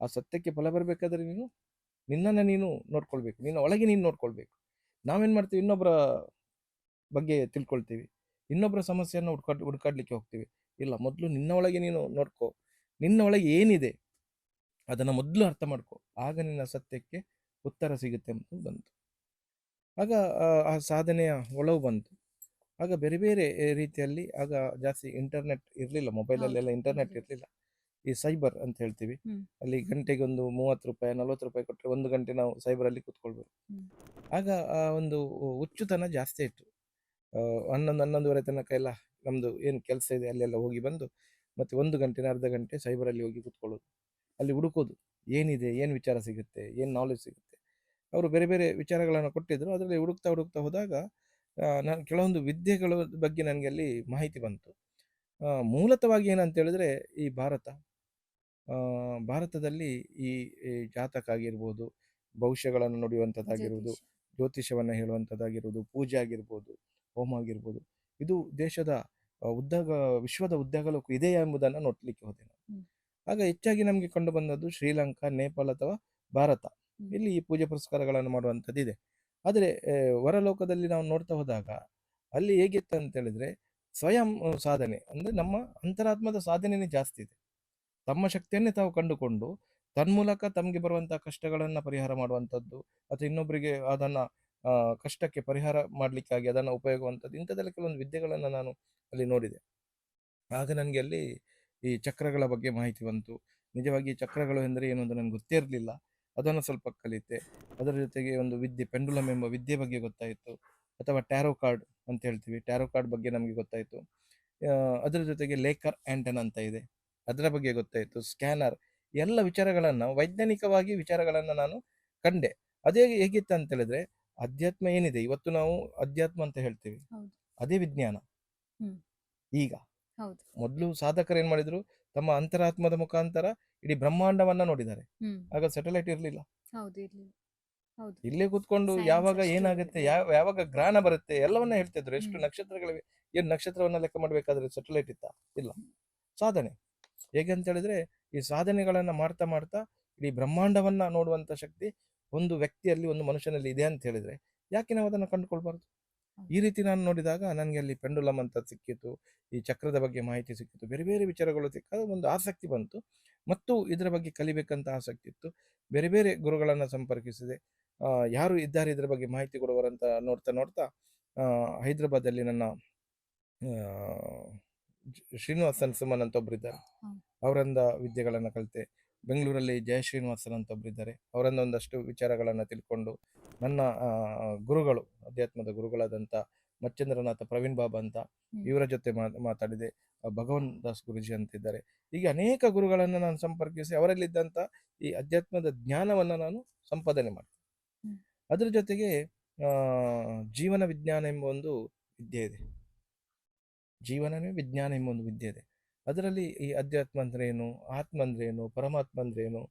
ಆ ಸತ್ಯಕ್ಕೆ ಫಲ ಬರಬೇಕಾದ್ರೆ ನಿನ್ನನ್ನು ನೀನು ನೋಡ್ಕೊಳ್ಬೇಕು, ನಿನ್ನ ಒಳಗೆ ನೀನು ನೋಡ್ಕೊಳ್ಬೇಕು. ನಾವೇನು ಮಾಡ್ತೀವಿ? ಇನ್ನೊಬ್ಬರ ಬಗ್ಗೆ ತಿಳ್ಕೊಳ್ತೀವಿ, ಇನ್ನೊಬ್ಬರ ಸಮಸ್ಯೆಯನ್ನು ಹುಡ್ಕಾಡ್ಲಿಕ್ಕೆ ಹೋಗ್ತೀವಿ. ಇಲ್ಲ, ಮೊದಲು ನಿನ್ನ ಒಳಗೆ ನೀನು ನೋಡ್ಕೊ, ನಿನ್ನ ಒಳಗೆ ಏನಿದೆ ಅದನ್ನು ಮೊದಲು ಅರ್ಥ ಮಾಡ್ಕೊ, ಆಗ ನಿನ್ನ ಸತ್ಯಕ್ಕೆ ಉತ್ತರ ಸಿಗುತ್ತೆ ಅಂತ ಬಂತು. ಆಗ ಆ ಸಾಧನೆಯ ಒಲವು ಬಂತು. ಆಗ ಬೇರೆ ಬೇರೆ ರೀತಿಯಲ್ಲಿ, ಆಗ ಜಾಸ್ತಿ ಇಂಟರ್ನೆಟ್ ಇರಲಿಲ್ಲ, ಮೊಬೈಲಲ್ಲೆಲ್ಲ ಇಂಟರ್ನೆಟ್ ಇರಲಿಲ್ಲ. ಈ ಸೈಬರ್ ಅಂತ ಹೇಳ್ತೀವಿ, ಅಲ್ಲಿ ಗಂಟೆಗೆ ಒಂದು 30 ರೂಪಾಯಿ 40 ರೂಪಾಯಿ ಕೊಟ್ಟರೆ 1 ಗಂಟೆ ನಾವು ಸೈಬರಲ್ಲಿ ಕೂತ್ಕೊಳ್ಬೇಕು. ಆಗ ಒಂದು ಹುಚ್ಚುತನ ಜಾಸ್ತಿ ಇತ್ತು. 11-11:30 ತನಕ ಎಲ್ಲ ನಮ್ಮದು ಏನು ಕೆಲಸ ಇದೆ ಅಲ್ಲೆಲ್ಲ ಹೋಗಿ ಬಂದು, ಮತ್ತು 1 ಗಂಟೆ ಅರ್ಧ ಗಂಟೆ ಸೈಬರಲ್ಲಿ ಹೋಗಿ ಕೂತ್ಕೊಳ್ಳೋದು, ಅಲ್ಲಿ ಹುಡುಕೋದು, ಏನಿದೆ, ಏನು ವಿಚಾರ ಸಿಗುತ್ತೆ, ಏನು ನಾಲೆಜ್ ಸಿಗುತ್ತೆ. ಅವರು ಬೇರೆ ಬೇರೆ ವಿಚಾರಗಳನ್ನು ಕೊಟ್ಟಿದ್ದರು. ಅದರಲ್ಲಿ ಹುಡುಕ್ತಾ ಹೋದಾಗ ನಾನು ಕೆಲವೊಂದು ವಿದ್ಯೆಗಳ ಬಗ್ಗೆ ನನಗೆ ಅಲ್ಲಿ ಮಾಹಿತಿ ಬಂತು. ಮೂಲತಃವಾಗಿ ಏನಂತ ಹೇಳಿದ್ರೆ, ಈ ಭಾರತದಲ್ಲಿ ಈ ಜಾತಕ ಆಗಿರ್ಬೋದು, ಭವಿಷ್ಯಗಳನ್ನು ನುಡಿಯುವಂಥದ್ದಾಗಿರ್ಬೋದು, ಜ್ಯೋತಿಷವನ್ನು ಹೇಳುವಂಥದ್ದಾಗಿರ್ಬೋದು, ಪೂಜೆ ಆಗಿರ್ಬೋದು, ಹೋಮ ಆಗಿರ್ಬೋದು, ಇದು ದೇಶದ ವಿಶ್ವದ ಉದ್ದಗಲಕ್ಕೂ ಇದೆ ಎಂಬುದನ್ನು ನೋಡ್ಲಿಕ್ಕೆ ಹೋದೆ ನಾನು. ಆಗ ಹೆಚ್ಚಾಗಿ ನಮಗೆ ಕಂಡು ಬಂದದ್ದು ಶ್ರೀಲಂಕಾ, ನೇಪಾಳ ಅಥವಾ ಭಾರತ, ಇಲ್ಲಿ ಈ ಪೂಜೆ ಪುರಸ್ಕಾರಗಳನ್ನು ಮಾಡುವಂಥದ್ದಿದೆ. ಆದರೆ ಹೊರಲೋಕದಲ್ಲಿ ನಾವು ನೋಡ್ತಾ ಹೋದಾಗ ಅಲ್ಲಿ ಹೇಗಿತ್ತು ಅಂತ ಹೇಳಿದ್ರೆ, ಸ್ವಯಂ ಸಾಧನೆ, ಅಂದರೆ ನಮ್ಮ ಅಂತರಾತ್ಮದ ಸಾಧನೆನೇ ಜಾಸ್ತಿ ಇದೆ. ತಮ್ಮ ಶಕ್ತಿಯನ್ನೇ ತಾವು ಕಂಡುಕೊಂಡು ತನ್ಮೂಲಕ ತಮಗೆ ಬರುವಂತಹ ಕಷ್ಟಗಳನ್ನು ಪರಿಹಾರ ಮಾಡುವಂಥದ್ದು, ಅಥವಾ ಇನ್ನೊಬ್ಬರಿಗೆ ಅದನ್ನು ಕಷ್ಟಕ್ಕೆ ಪರಿಹಾರ ಮಾಡಲಿಕ್ಕಾಗಿ ಅದನ್ನು ಉಪಯೋಗವಂಥದ್ದು, ಇಂಥದ್ದೆಲ್ಲ ಕೆಲವೊಂದು ವಿದ್ಯೆಗಳನ್ನು ನಾನು ಅಲ್ಲಿ ನೋಡಿದೆ. ಆಗ ನನಗೆ ಅಲ್ಲಿ ಈ ಚಕ್ರಗಳ ಬಗ್ಗೆ ಮಾಹಿತಿ ಬಂತು. ನಿಜವಾಗಿ ಚಕ್ರಗಳು ಎಂದರೆ ಏನು ಅಂತ ನನಗೆ ಗೊತ್ತೇ ಇರಲಿಲ್ಲ, ಅದನ್ನು ಸ್ವಲ್ಪ ಕಲಿತೆ. ಅದರ ಜೊತೆಗೆ ಒಂದು ವಿದ್ಯೆ, ಪೆಂಡುಲಮ್ ಎಂಬ ವಿದ್ಯೆ ಬಗ್ಗೆ ಗೊತ್ತಾಯಿತು, ಅಥವಾ ಟ್ಯಾರೋ ಕಾರ್ಡ್ ಅಂತ ಹೇಳ್ತೀವಿ, ಟ್ಯಾರೋ ಕಾರ್ಡ್ ಬಗ್ಗೆ ನಮಗೆ ಗೊತ್ತಾಯಿತು. ಅದರ ಜೊತೆಗೆ ಲೇಕರ್ ಆ್ಯಂಟನ್ ಅಂತ ಇದೆ, ಅದರ ಬಗ್ಗೆ ಗೊತ್ತಾಯಿತು. ಸ್ಕ್ಯಾನರ್, ಎಲ್ಲ ವಿಚಾರಗಳನ್ನು, ವೈಜ್ಞಾನಿಕವಾಗಿ ವಿಚಾರಗಳನ್ನು ನಾನು ಕಂಡೆ. ಅದೇ ಹೇಗಿತ್ತು ಅಂತ ಹೇಳಿದ್ರೆ, ಅಧ್ಯಾತ್ಮ ಏನಿದೆ ಇವತ್ತು ನಾವು ಅಧ್ಯಾತ್ಮ ಅಂತ ಹೇಳ್ತೀವಿ, ಅದೇ ವಿಜ್ಞಾನ ಈಗ. ಮೊದಲು ಸಾಧಕರು ಏನ್ ಮಾಡಿದ್ರು, ತಮ್ಮ ಅಂತರಾತ್ಮದ ಮುಖಾಂತರ ಇಡೀ ಬ್ರಹ್ಮಾಂಡವನ್ನ ನೋಡಿದ್ದಾರೆ. ಆಗ ಸ್ಯಾಟಲೈಟ್ ಇರಲಿಲ್ಲ, ಇಲ್ಲೇ ಕೂತ್ಕೊಂಡು ಯಾವಾಗ ಏನಾಗುತ್ತೆ, ಯಾವಾಗ ಗ್ರಹಣ ಬರುತ್ತೆ ಎಲ್ಲವನ್ನ ಹೇಳ್ತಿದ್ರು. ಎಷ್ಟು ನಕ್ಷತ್ರಗಳಿವೆ, ಏನು ನಕ್ಷತ್ರವನ್ನ ಲೆಕ್ಕ ಮಾಡ್ಬೇಕಾದ್ರೆ ಸ್ಯಾಟಲೈಟ್ ಇತ್ತ? ಇಲ್ಲ. ಸಾಧನೆ ಹೇಗೆ ಅಂತ ಹೇಳಿದ್ರೆ, ಈ ಸಾಧನೆಗಳನ್ನ ಮಾಡ್ತಾ ಮಾಡ್ತಾ ಇಡೀ ಬ್ರಹ್ಮಾಂಡವನ್ನ ನೋಡುವಂತ ಶಕ್ತಿ ಒಂದು ವ್ಯಕ್ತಿಯಲ್ಲಿ, ಒಂದು ಮನುಷ್ಯನಲ್ಲಿ ಇದೆ ಅಂತ ಹೇಳಿದ್ರೆ, ಯಾಕೆ ನಾವು ಅದನ್ನು ಕಂಡುಕೊಳ್ಬಾರ್ದು? ಈ ರೀತಿ ನಾನು ನೋಡಿದಾಗ ನನಗೆ ಅಲ್ಲಿ ಪೆಂಡುಲಮ್ ಅಂತ ಸಿಕ್ಕಿತು, ಈ ಚಕ್ರದ ಬಗ್ಗೆ ಮಾಹಿತಿ ಸಿಕ್ಕಿತು, ಬೇರೆ ಬೇರೆ ವಿಚಾರಗಳು ಸಿಕ್ಕಾಗ ಒಂದು ಆಸಕ್ತಿ ಬಂತು, ಮತ್ತು ಇದರ ಬಗ್ಗೆ ಕಲಿಬೇಕಂತ ಆಸಕ್ತಿ ಇತ್ತು. ಬೇರೆ ಬೇರೆ ಗುರುಗಳನ್ನು ಸಂಪರ್ಕಿಸಿದೆ, ಯಾರು ಇದ್ದಾರೆ ಇದರ ಬಗ್ಗೆ ಮಾಹಿತಿ ಕೊಡುವರಂತ ನೋಡ್ತಾ ನೋಡ್ತಾ ಹೈದರಾಬಾದಲ್ಲಿ ನನ್ನ ಶ್ರೀನಿವಾಸನ್ ಸುಮನ್ ಅಂತ ಒಬ್ಬರಿದ್ದಾರೆ, ಅವರಿಂದ ವಿದ್ಯೆಗಳನ್ನು ಕಲಿತೆ. ಬೆಂಗಳೂರಲ್ಲಿ ಜಯ ಶ್ರೀನಿವಾಸನ್ ಅಂತ ಒಬ್ಬರಿದ್ದಾರೆ, ಅವರಿಂದ ಒಂದಷ್ಟು ವಿಚಾರಗಳನ್ನು ತಿಳ್ಕೊಂಡು ನನ್ನ ಗುರುಗಳು, ಅಧ್ಯಾತ್ಮದ ಗುರುಗಳಾದಂಥ ಮಚ್ಚಂದ್ರನಾಥ ಪ್ರವೀಣ್ ಬಾಬಾ ಅಂತ,
ಹ್ಮ್.
ಇವರ ಜೊತೆ ಮಾತಾಡಿದೆ. ಭಗವಾನ್ ದಾಸ್ ಗುರುಜಿ ಅಂತಿದ್ದಾರೆ. ಹೀಗೆ ಅನೇಕ ಗುರುಗಳನ್ನು ನಾನು ಸಂಪರ್ಕಿಸಿ ಅವರಲ್ಲಿದ್ದಂಥ ಈ ಅಧ್ಯಾತ್ಮದ ಜ್ಞಾನವನ್ನು ನಾನು ಸಂಪಾದನೆ ಮಾಡ್ತೀನಿ.
ಹ್ಮ್.
ಅದರ ಜೊತೆಗೆ ಜೀವನ ವಿಜ್ಞಾನ ಎಂಬ ಒಂದು ವಿದ್ಯೆ ಇದೆ. ಜೀವನವೇ ವಿಜ್ಞಾನ ಎಂಬ ಒಂದು ವಿದ್ಯೆ ಇದೆ. ಅದರಲ್ಲಿ ಈ ಅಧ್ಯಾತ್ಮ ಅಂದ್ರೆ ಏನು, ಆತ್ಮ ಅಂದ್ರೆ ಏನು, ಪರಮಾತ್ಮ ಅಂದ್ರೆ ಏನು,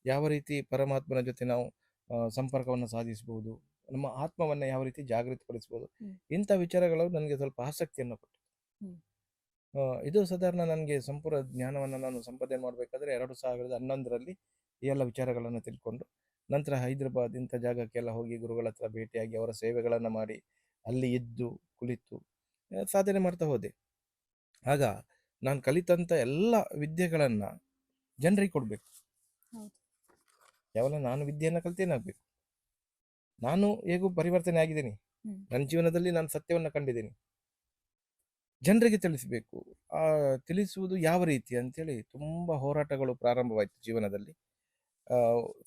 ಯಾವ ರೀತಿ ಪರಮಾತ್ಮನ ಜೊತೆ ನಾವು ಸಂಪರ್ಕವನ್ನು ಸಾಧಿಸಬಹುದು, ನಮ್ಮ ಆತ್ಮವನ್ನು ಯಾವ ರೀತಿ ಜಾಗೃತಪಡಿಸಬಹುದು,
ಹ್ಮ್.
ಇಂಥ ವಿಚಾರಗಳು ನನಗೆ ಸ್ವಲ್ಪ ಆಸಕ್ತಿಯನ್ನು ಕೊಟ್ಟು.
ಹ್ಮ್.
ಇದು ಸಾಧಾರಣ ನನಗೆ ಸಂಪೂರ್ಣ ಜ್ಞಾನವನ್ನು ನಾನು ಸಂಪಾದನೆ ಮಾಡಬೇಕಾದ್ರೆ 2011ರಲ್ಲಿ ಈ ಎಲ್ಲ ವಿಚಾರಗಳನ್ನು ತಿಳ್ಕೊಂಡು, ನಂತರ ಹೈದರಾಬಾದ್ ಇಂಥ ಜಾಗಕ್ಕೆಲ್ಲ ಹೋಗಿ ಗುರುಗಳ ಹತ್ರ ಭೇಟಿಯಾಗಿ ಅವರ ಸೇವೆಗಳನ್ನು ಮಾಡಿ ಅಲ್ಲಿ ಇದ್ದು ಕುಳಿತು ಸಾಧನೆ ಮಾಡ್ತಾ ಹೋದೆ. ಆಗ ನಾನು ಕಲಿತಂಥ ಎಲ್ಲ ವಿದ್ಯೆಗಳನ್ನು ಜನರಿಗೆ ಕೊಡಬೇಕು.
ಹೌದು.
ಕೇವಲ ನಾನು ವಿದ್ಯೆಯನ್ನು ಕಲಿತೇನಾಗಬೇಕು. ನಾನು ಹೇಗೂ ಪರಿವರ್ತನೆ ಆಗಿದ್ದೀನಿ.
ಹ್ಮ್.
ನನ್ನ ಜೀವನದಲ್ಲಿ ನಾನು ಸತ್ಯವನ್ನು ಕಂಡಿದ್ದೀನಿ. ಜನರಿಗೆ ತಿಳಿಸಬೇಕು. ತಿಳಿಸುವುದು ಯಾವ ರೀತಿ ಅಂತೇಳಿ ತುಂಬ ಹೋರಾಟಗಳು ಪ್ರಾರಂಭವಾಯಿತು ಜೀವನದಲ್ಲಿ.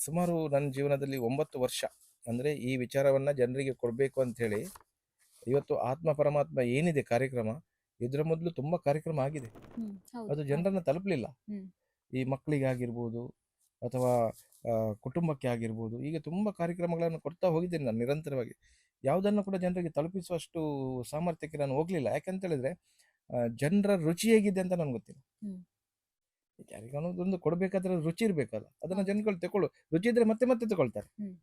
ಸುಮಾರು ನನ್ನ ಜೀವನದಲ್ಲಿ 9 ವರ್ಷ ಅಂದರೆ ಈ ವಿಚಾರವನ್ನು ಜನರಿಗೆ ಕೊಡಬೇಕು ಅಂಥೇಳಿ. ಇವತ್ತು ಆತ್ಮ ಪರಮಾತ್ಮ ಏನಿದೆ ಕಾರ್ಯಕ್ರಮ, ಇದರ ಮೊದಲು ತುಂಬ ಕಾರ್ಯಕ್ರಮ ಆಗಿದೆ.
ಹ್ಮ್. ಹೌದು.
ಅದು ಜನರನ್ನು ತಲುಪಲಿಲ್ಲ.
ಹ್ಮ್.
ಈ ಮಕ್ಕಳಿಗೆ ಆಗಿರ್ಬೋದು ಅಥವಾ ಕುಟುಂಬಕ್ಕೆ ಆಗಿರ್ಬೋದು, ಈಗ ತುಂಬ ಕಾರ್ಯಕ್ರಮಗಳನ್ನು ಕೊಡ್ತಾ ಹೋಗಿದ್ದೇನೆ ನಾನು ನಿರಂತರವಾಗಿ. ಯಾವುದನ್ನು ಕೂಡ ಜನರಿಗೆ ತಲುಪಿಸುವಷ್ಟು ಸಾಮರ್ಥ್ಯಕ್ಕೆ ನಾನು ಹೋಗಲಿಲ್ಲ. ಯಾಕಂತೇಳಿದರೆ ಜನರ ರುಚಿ ಹೇಗಿದೆ ಅಂತ ನನಗೆ ಗೊತ್ತಿಲ್ಲ.
ಹ್ಮ್.
ಯಾರಿಗಾನೊಂದು ಕೊಡಬೇಕಾದ್ರೆ ರುಚಿ ಇರಬೇಕಲ್ಲ, ಅದನ್ನು
ಹೌದು.
ಜನಗಳು ತಗೊಳ್ಳು. ರುಚಿ ಇದ್ರೆ ಮತ್ತೆ ಮತ್ತೆ ತಗೊಳ್ತಾರೆ.
ಹ್ಮ್.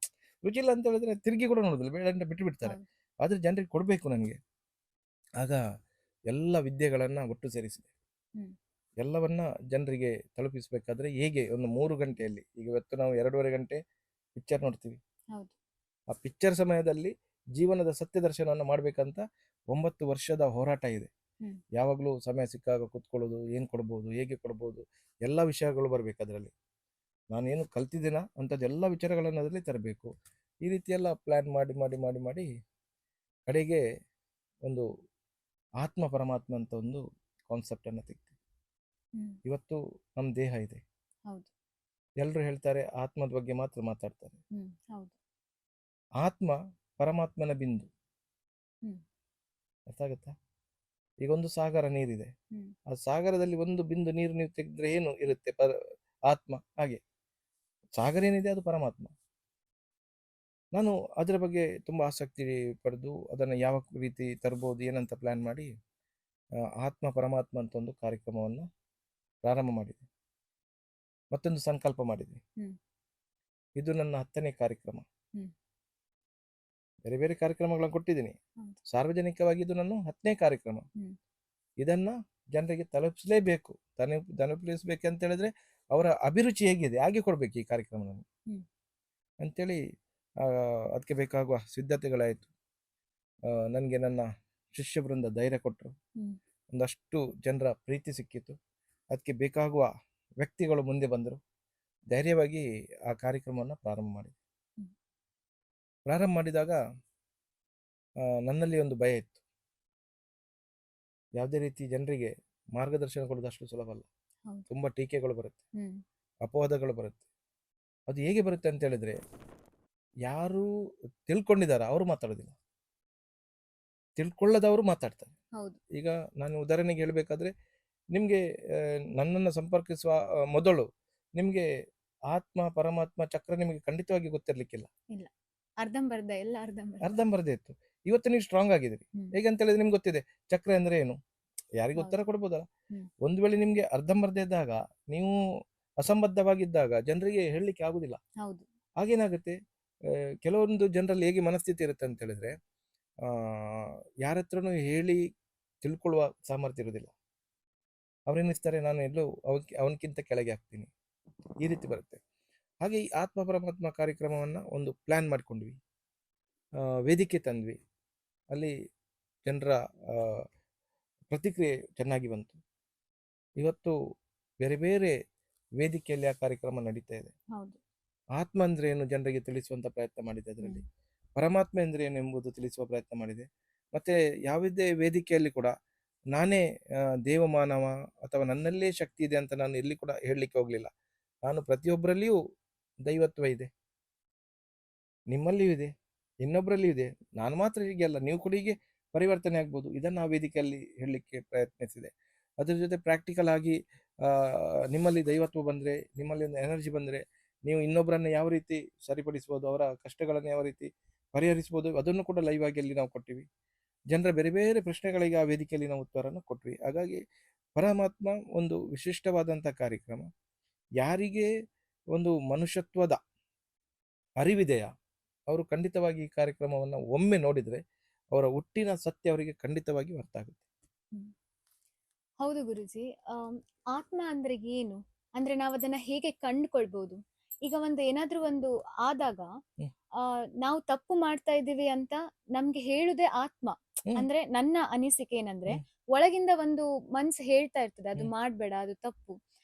ರುಚಿ ಇಲ್ಲ ಅಂತ ಹೇಳಿದ್ರೆ ತಿರುಗಿ ಕೂಡ ನೋಡೋದಿಲ್ಲ, ಬೇಡ ಅಂತ ಬಿಟ್ಟು ಬಿಡ್ತಾರೆ.
ಹೌದು.
ಆದರೆ ಜನರಿಗೆ ಕೊಡಬೇಕು ನನಗೆ. ಆಗ ಎಲ್ಲ ವಿದ್ಯೆಗಳನ್ನು ಒಟ್ಟು ಸೇರಿಸಿದೆ.
ಹ್ಮ್.
ಎಲ್ಲವನ್ನ ಜನರಿಗೆ ತಲುಪಿಸಬೇಕಾದ್ರೆ ಹೇಗೆ ಒಂದು 3 ಗಂಟೆಯಲ್ಲಿ, ಈಗ ಇವತ್ತು ನಾವು 2.5 ಗಂಟೆ ಪಿಕ್ಚರ್ ನೋಡ್ತೀವಿ.
ಹೌದು.
ಆ ಪಿಕ್ಚರ್ ಸಮಯದಲ್ಲಿ ಜೀವನದ ಸತ್ಯ ದರ್ಶನವನ್ನು ಮಾಡಬೇಕಂತ 9 ವರ್ಷದ ಹೋರಾಟ ಇದೆ.
ಹ್ಮ್.
ಯಾವಾಗಲೂ ಸಮಯ ಸಿಕ್ಕಾಗ ಕೂತ್ಕೊಳ್ಳೋದು, ಏನು ಕೊಡ್ಬೋದು, ಹೇಗೆ ಕೊಡ್ಬೋದು, ಎಲ್ಲ ವಿಷಯಗಳು ಬರಬೇಕು ಅದರಲ್ಲಿ. ನಾನೇನು ಕಲ್ತಿದ್ದೀನ ಅಂಥದ್ದೆಲ್ಲ ವಿಚಾರಗಳನ್ನು ಅದರಲ್ಲಿ ತರಬೇಕು. ಈ ರೀತಿಯೆಲ್ಲ ಪ್ಲ್ಯಾನ್ ಮಾಡಿ ಮಾಡಿ ಮಾಡಿ ಮಾಡಿ ಕಡೆಗೆ ಒಂದು ಆತ್ಮ ಪರಮಾತ್ಮ ಅಂತ ಒಂದು ಕಾನ್ಸೆಪ್ಟನ್ನು ತೆಗ್ದು.
ಹ್ಮ್.
ಇವತ್ತು ನಮ್ಮ ದೇಹ ಇದೆ.
ಹೌದು.
ಎಲ್ಲರೂ ಹೇಳ್ತಾರೆ ಆತ್ಮದ ಬಗ್ಗೆ ಮಾತ್ರ ಮಾತಾಡ್ತಾರೆ.
ಹ್ಮ್. ಹೌದು.
ಆತ್ಮ ಪರಮಾತ್ಮನ ಬಿಂದು.
ಹ್ಮ್.
ಅರ್ಥ ಆಗುತ್ತಾ? ಈಗ ಒಂದು ಸಾಗರ ನೀರಿದೆ.
ಹ್ಮ್.
ಆ ಸಾಗರದಲ್ಲಿ ಒಂದು ಬಿಂದು ನೀರು ನೀವು ತೆಗೆದ್ರೆ ಏನು ಇರುತ್ತೆ? ಆತ್ಮ. ಹಾಗೆ ಸಾಗರ ಏನಿದೆ ಅದು ಪರಮಾತ್ಮ. ನಾನು ಅದರ ಬಗ್ಗೆ ತುಂಬ ಆಸಕ್ತಿ ಪಡೆದು ಅದನ್ನು ಯಾವ ರೀತಿ ತರ್ಬೋದು ಏನಂತ ಪ್ಲ್ಯಾನ್ ಮಾಡಿ ಆತ್ಮ ಪರಮಾತ್ಮ ಅಂತ ಒಂದು ಕಾರ್ಯಕ್ರಮವನ್ನು ಪ್ರಾರಂಭ ಮಾಡಿದೆ. ಮತ್ತೊಂದು ಸಂಕಲ್ಪ ಮಾಡಿದೆ.
ಹ್ಮ್.
ಇದು ನನ್ನ 10ನೇ ಕಾರ್ಯಕ್ರಮ.
ಹ್ಮ್.
ಬೇರೆ ಬೇರೆ ಕಾರ್ಯಕ್ರಮಗಳನ್ನು ಕೊಟ್ಟಿದ್ದೀನಿ.
ಹೌದು.
ಸಾರ್ವಜನಿಕವಾಗಿ ಇದು ನನ್ನ 10ನೇ ಕಾರ್ಯಕ್ರಮ.
ಹ್ಮ್.
ಇದನ್ನು ಜನರಿಗೆ ತಲುಪಿಸಲೇಬೇಕು. ತಲುಪಿಸಬೇಕಂತ ಹೇಳಿದ್ರೆ ಅವರ ಅಭಿರುಚಿ ಹೇಗಿದೆ ಹಾಗೆ ಕೊಡಬೇಕು ಈ ಕಾರ್ಯಕ್ರಮವನ್ನು
ಹ್ಮ್.
ಅಂಥೇಳಿ ಅದಕ್ಕೆ ಬೇಕಾಗುವ ಸಿದ್ಧತೆಗಳಾಯಿತು. ನನಗೆ ನನ್ನ ಶಿಷ್ಯ ವೃಂದ ಧೈರ್ಯ ಕೊಟ್ಟರು.
ಹ್ಮ್.
ಒಂದಷ್ಟು ಜನರ ಪ್ರೀತಿ ಸಿಕ್ಕಿತು. ಅದಕ್ಕೆ ಬೇಕಾಗುವ ವ್ಯಕ್ತಿಗಳು ಮುಂದೆ ಬಂದರು. ಧೈರ್ಯವಾಗಿ ಆ ಕಾರ್ಯಕ್ರಮವನ್ನು ಪ್ರಾರಂಭ ಮಾಡಿದೆ.
ಹ್ಮ್.
ಪ್ರಾರಂಭ ಮಾಡಿದಾಗ ನನ್ನಲ್ಲಿ ಒಂದು ಭಯ ಇತ್ತು. ಯಾವುದೇ ರೀತಿ ಜನರಿಗೆ ಮಾರ್ಗದರ್ಶನ ಕೊಡೋದು ಅಷ್ಟು ಸುಲಭ ಅಲ್ಲ.
ಹೌದು.
ತುಂಬ ಟೀಕೆಗಳು ಬರುತ್ತೆ,
ಹ್ಮ್.
ಅಪವಾದಗಳು ಬರುತ್ತೆ. ಅದು ಹೇಗೆ ಬರುತ್ತೆ ಅಂತ ಹೇಳಿದ್ರೆ, ಯಾರು ತಿಳ್ಕೊಂಡಿದ್ದಾರೆ ಅವರು ಮಾತಾಡೋದಿಲ್ಲ, ತಿಳ್ಕೊಳ್ಳದವರು ಮಾತಾಡ್ತಾರೆ.
ಹೌದು.
ಈಗ ನಾನು ಉದಾಹರಣೆಗೆ ಹೇಳಬೇಕಾದ್ರೆ, ನಿಮಗೆ ನನ್ನನ್ನು ಸಂಪರ್ಕಿಸುವ ಮೊದಲು ನಿಮಗೆ ಆತ್ಮ ಪರಮಾತ್ಮ ಚಕ್ರ ನಿಮಗೆ ಖಂಡಿತವಾಗಿ ಗೊತ್ತಿರಲಿಕ್ಕಿಲ್ಲ.
ಇಲ್ಲ, ಅರ್ಧಂಬರ್ಧ ಎಲ್ಲ
ಅರ್ಧಂಬರ್ಧ ಇತ್ತು. ಇವತ್ತು ನೀವು ಸ್ಟ್ರಾಂಗ್ ಆಗಿದ್ದೀರಿ.
ಹ್ಮ್.
ಹೇಗಂತ ಹೇಳಿದ್ರೆ ನಿಮ್ಗೆ ಗೊತ್ತಿದೆ ಚಕ್ರ ಅಂದ್ರೆ ಏನು, ಯಾರಿಗೆ
ಹೌದು.
ಉತ್ತರ ಕೊಡ್ಬೋದಲ್ಲ.
ಹ್ಮ್.
ಒಂದು ವೇಳೆ ನಿಮ್ಗೆ ಅರ್ಧಂಬರ್ಧ ಇದ್ದಾಗ, ನೀವು ಅಸಂಬದ್ಧವಾಗಿದ್ದಾಗ ಜನರಿಗೆ ಹೇಳಲಿಕ್ಕೆ ಆಗುದಿಲ್ಲ.
ಹೌದು.
ಹಾಗೇನಾಗುತ್ತೆ, ಕೆಲವೊಂದು ಜನರಲ್ಲಿ ಹೇಗೆ ಮನಸ್ಥಿತಿ ಇರುತ್ತೆ ಅಂತ ಹೇಳಿದ್ರೆ, ಯಾರ ಹತ್ರನೂ ಹೇಳಿ ತಿಳ್ಕೊಳ್ಳುವ ಸಾಮರ್ಥ್ಯ ಇರೋದಿಲ್ಲ. ಅವ್ರೇನಿಸ್ತಾರೆ, ನಾನು ಎಲ್ಲೋ ಅವನಕ್ಕಿಂತ ಕೆಳಗೆ ಆಗ್ತೀನಿ, ಈ ರೀತಿ ಬರುತ್ತೆ. ಹಾಗೆ ಈ ಆತ್ಮ ಪರಮಾತ್ಮ ಕಾರ್ಯಕ್ರಮವನ್ನು ಒಂದು ಪ್ಲ್ಯಾನ್ ಮಾಡಿಕೊಂಡ್ವಿ. ವೇದಿಕೆ ತಂದ್ವಿ. ಅಲ್ಲಿ ಜನರ ಪ್ರತಿಕ್ರಿಯೆ ಚೆನ್ನಾಗಿ ಬಂತು. ಇವತ್ತು ಬೇರೆ ಬೇರೆ ವೇದಿಕೆಯಲ್ಲಿ ಆ ಕಾರ್ಯಕ್ರಮ ನಡೀತಾ ಇದೆ.
ಹೌದು.
ಆತ್ಮ ಅಂದ್ರೆ ಏನು ಜನರಿಗೆ ತಿಳಿಸುವಂತ ಪ್ರಯತ್ನ ಮಾಡಿದೆ. ಅದರಲ್ಲಿ
ಹ್ಮ್.
ಪರಮಾತ್ಮ ಅಂದ್ರೆ ಏನು ಎಂಬುದು ತಿಳಿಸುವ ಪ್ರಯತ್ನ ಮಾಡಿದೆ. ಮತ್ತೆ ಯಾವುದೇ ವೇದಿಕೆಯಲ್ಲಿ ಕೂಡ ನಾನೇ ದೇವಮಾನವ ಅಥವಾ ನನ್ನಲ್ಲೇ ಶಕ್ತಿ ಇದೆ ಅಂತ ನಾನು ಎಲ್ಲಿ ಕೂಡ ಹೇಳಲಿಕ್ಕೆ ಹೋಗಲಿಲ್ಲ. ನಾನು ಪ್ರತಿಯೊಬ್ಬರಲ್ಲಿಯೂ ದೈವತ್ವ ಇದೆ, ನಿಮ್ಮಲ್ಲಿಯೂ ಇದೆ, ಇನ್ನೊಬ್ಬರಲ್ಲಿಯೂ ಇದೆ. ನಾನು ಮಾತ್ರ ಹೀಗೆ ಅಲ್ಲ, ನೀವು ಕೂಡ ಹೀಗೆ ಪರಿವರ್ತನೆ ಆಗ್ಬೋದು. ಇದನ್ನು ಆ ವೇದಿಕೆಯಲ್ಲಿ ಹೇಳಲಿಕ್ಕೆ ಪ್ರಯತ್ನಿಸಿದೆ. ಅದ್ರ ಜೊತೆ ಪ್ರಾಕ್ಟಿಕಲ್ ಆಗಿ ನಿಮ್ಮಲ್ಲಿ ದೈವತ್ವ ಬಂದರೆ, ನಿಮ್ಮಲ್ಲಿ ಒಂದು ಎನರ್ಜಿ ಬಂದರೆ, ನೀವು ಇನ್ನೊಬ್ಬರನ್ನು ಯಾವ ರೀತಿ ಸರಿಪಡಿಸ್ಬೋದು, ಅವರ ಕಷ್ಟಗಳನ್ನು ಯಾವ ರೀತಿ ಪರಿಹರಿಸ್ಬೋದು, ಅದನ್ನು ಕೂಡ ಲೈವ್ ಆಗಿ ಅಲ್ಲಿ ನಾವು ಕೊಟ್ಟಿವಿ. ಜನರ ಬೇರೆ ಬೇರೆ ಪ್ರಶ್ನೆಗಳಿಗೆ ಆ ವೇದಿಕೆಯಲ್ಲಿ ನಾವು ಉತ್ತರವನ್ನು ಕೊಟ್ವಿ. ಹಾಗಾಗಿ ಪರಮಾತ್ಮ ಒಂದು ವಿಶಿಷ್ಟವಾದಂಥ ಕಾರ್ಯಕ್ರಮ. ಯಾರಿಗೆ ಒಂದು ಮನುಷ್ಯತ್ವದ ಅರಿವಿದೆಯಾ ಅವರು ಖಂಡಿತವಾಗಿ ಈ ಕಾರ್ಯಕ್ರಮವನ್ನು ಒಮ್ಮೆ ನೋಡಿದರೆ ಅವರ ಹುಟ್ಟಿನ ಸತ್ಯ ಅವರಿಗೆ ಖಂಡಿತವಾಗಿ ಅರ್ಥ ಆಗುತ್ತೆ.
ಹ್ಮ್. ಹೌದು ಗುರುಜಿ. ಆತ್ಮ ಅಂದ್ರೆ ಏನು? ಅಂದ್ರೆ ನಾವು ಅದನ್ನ ಹೇಗೆ ಕಂಡುಕೊಳ್ಬಹುದು? ಈಗ ಏನಾದ್ರೂ ಒಂದು ಆದಾಗ
ಹ್ಮ್.
ನಾವು ತಪ್ಪು ಮಾಡ್ತಾ ಇದ್ದೀವಿ ಅಂತ ನಮ್ಗೆ ಹೇಳುದೇ ಆತ್ಮ.
ಹ್ಮ್.
ಅಂದ್ರೆ ನನ್ನ ಅನಿಸಿಕೆ ಏನಂದ್ರೆ,
ಹ್ಮ್.
ಒಳಗಿಂದ ಒಂದು ಮನ್ಸು ಹೇಳ್ತಾ ಇರ್ತದೆ ಅದು
ಹ್ಮ್.
ಮಾಡ್ಬೇಡ, ಅದು ತಪ್ಪು.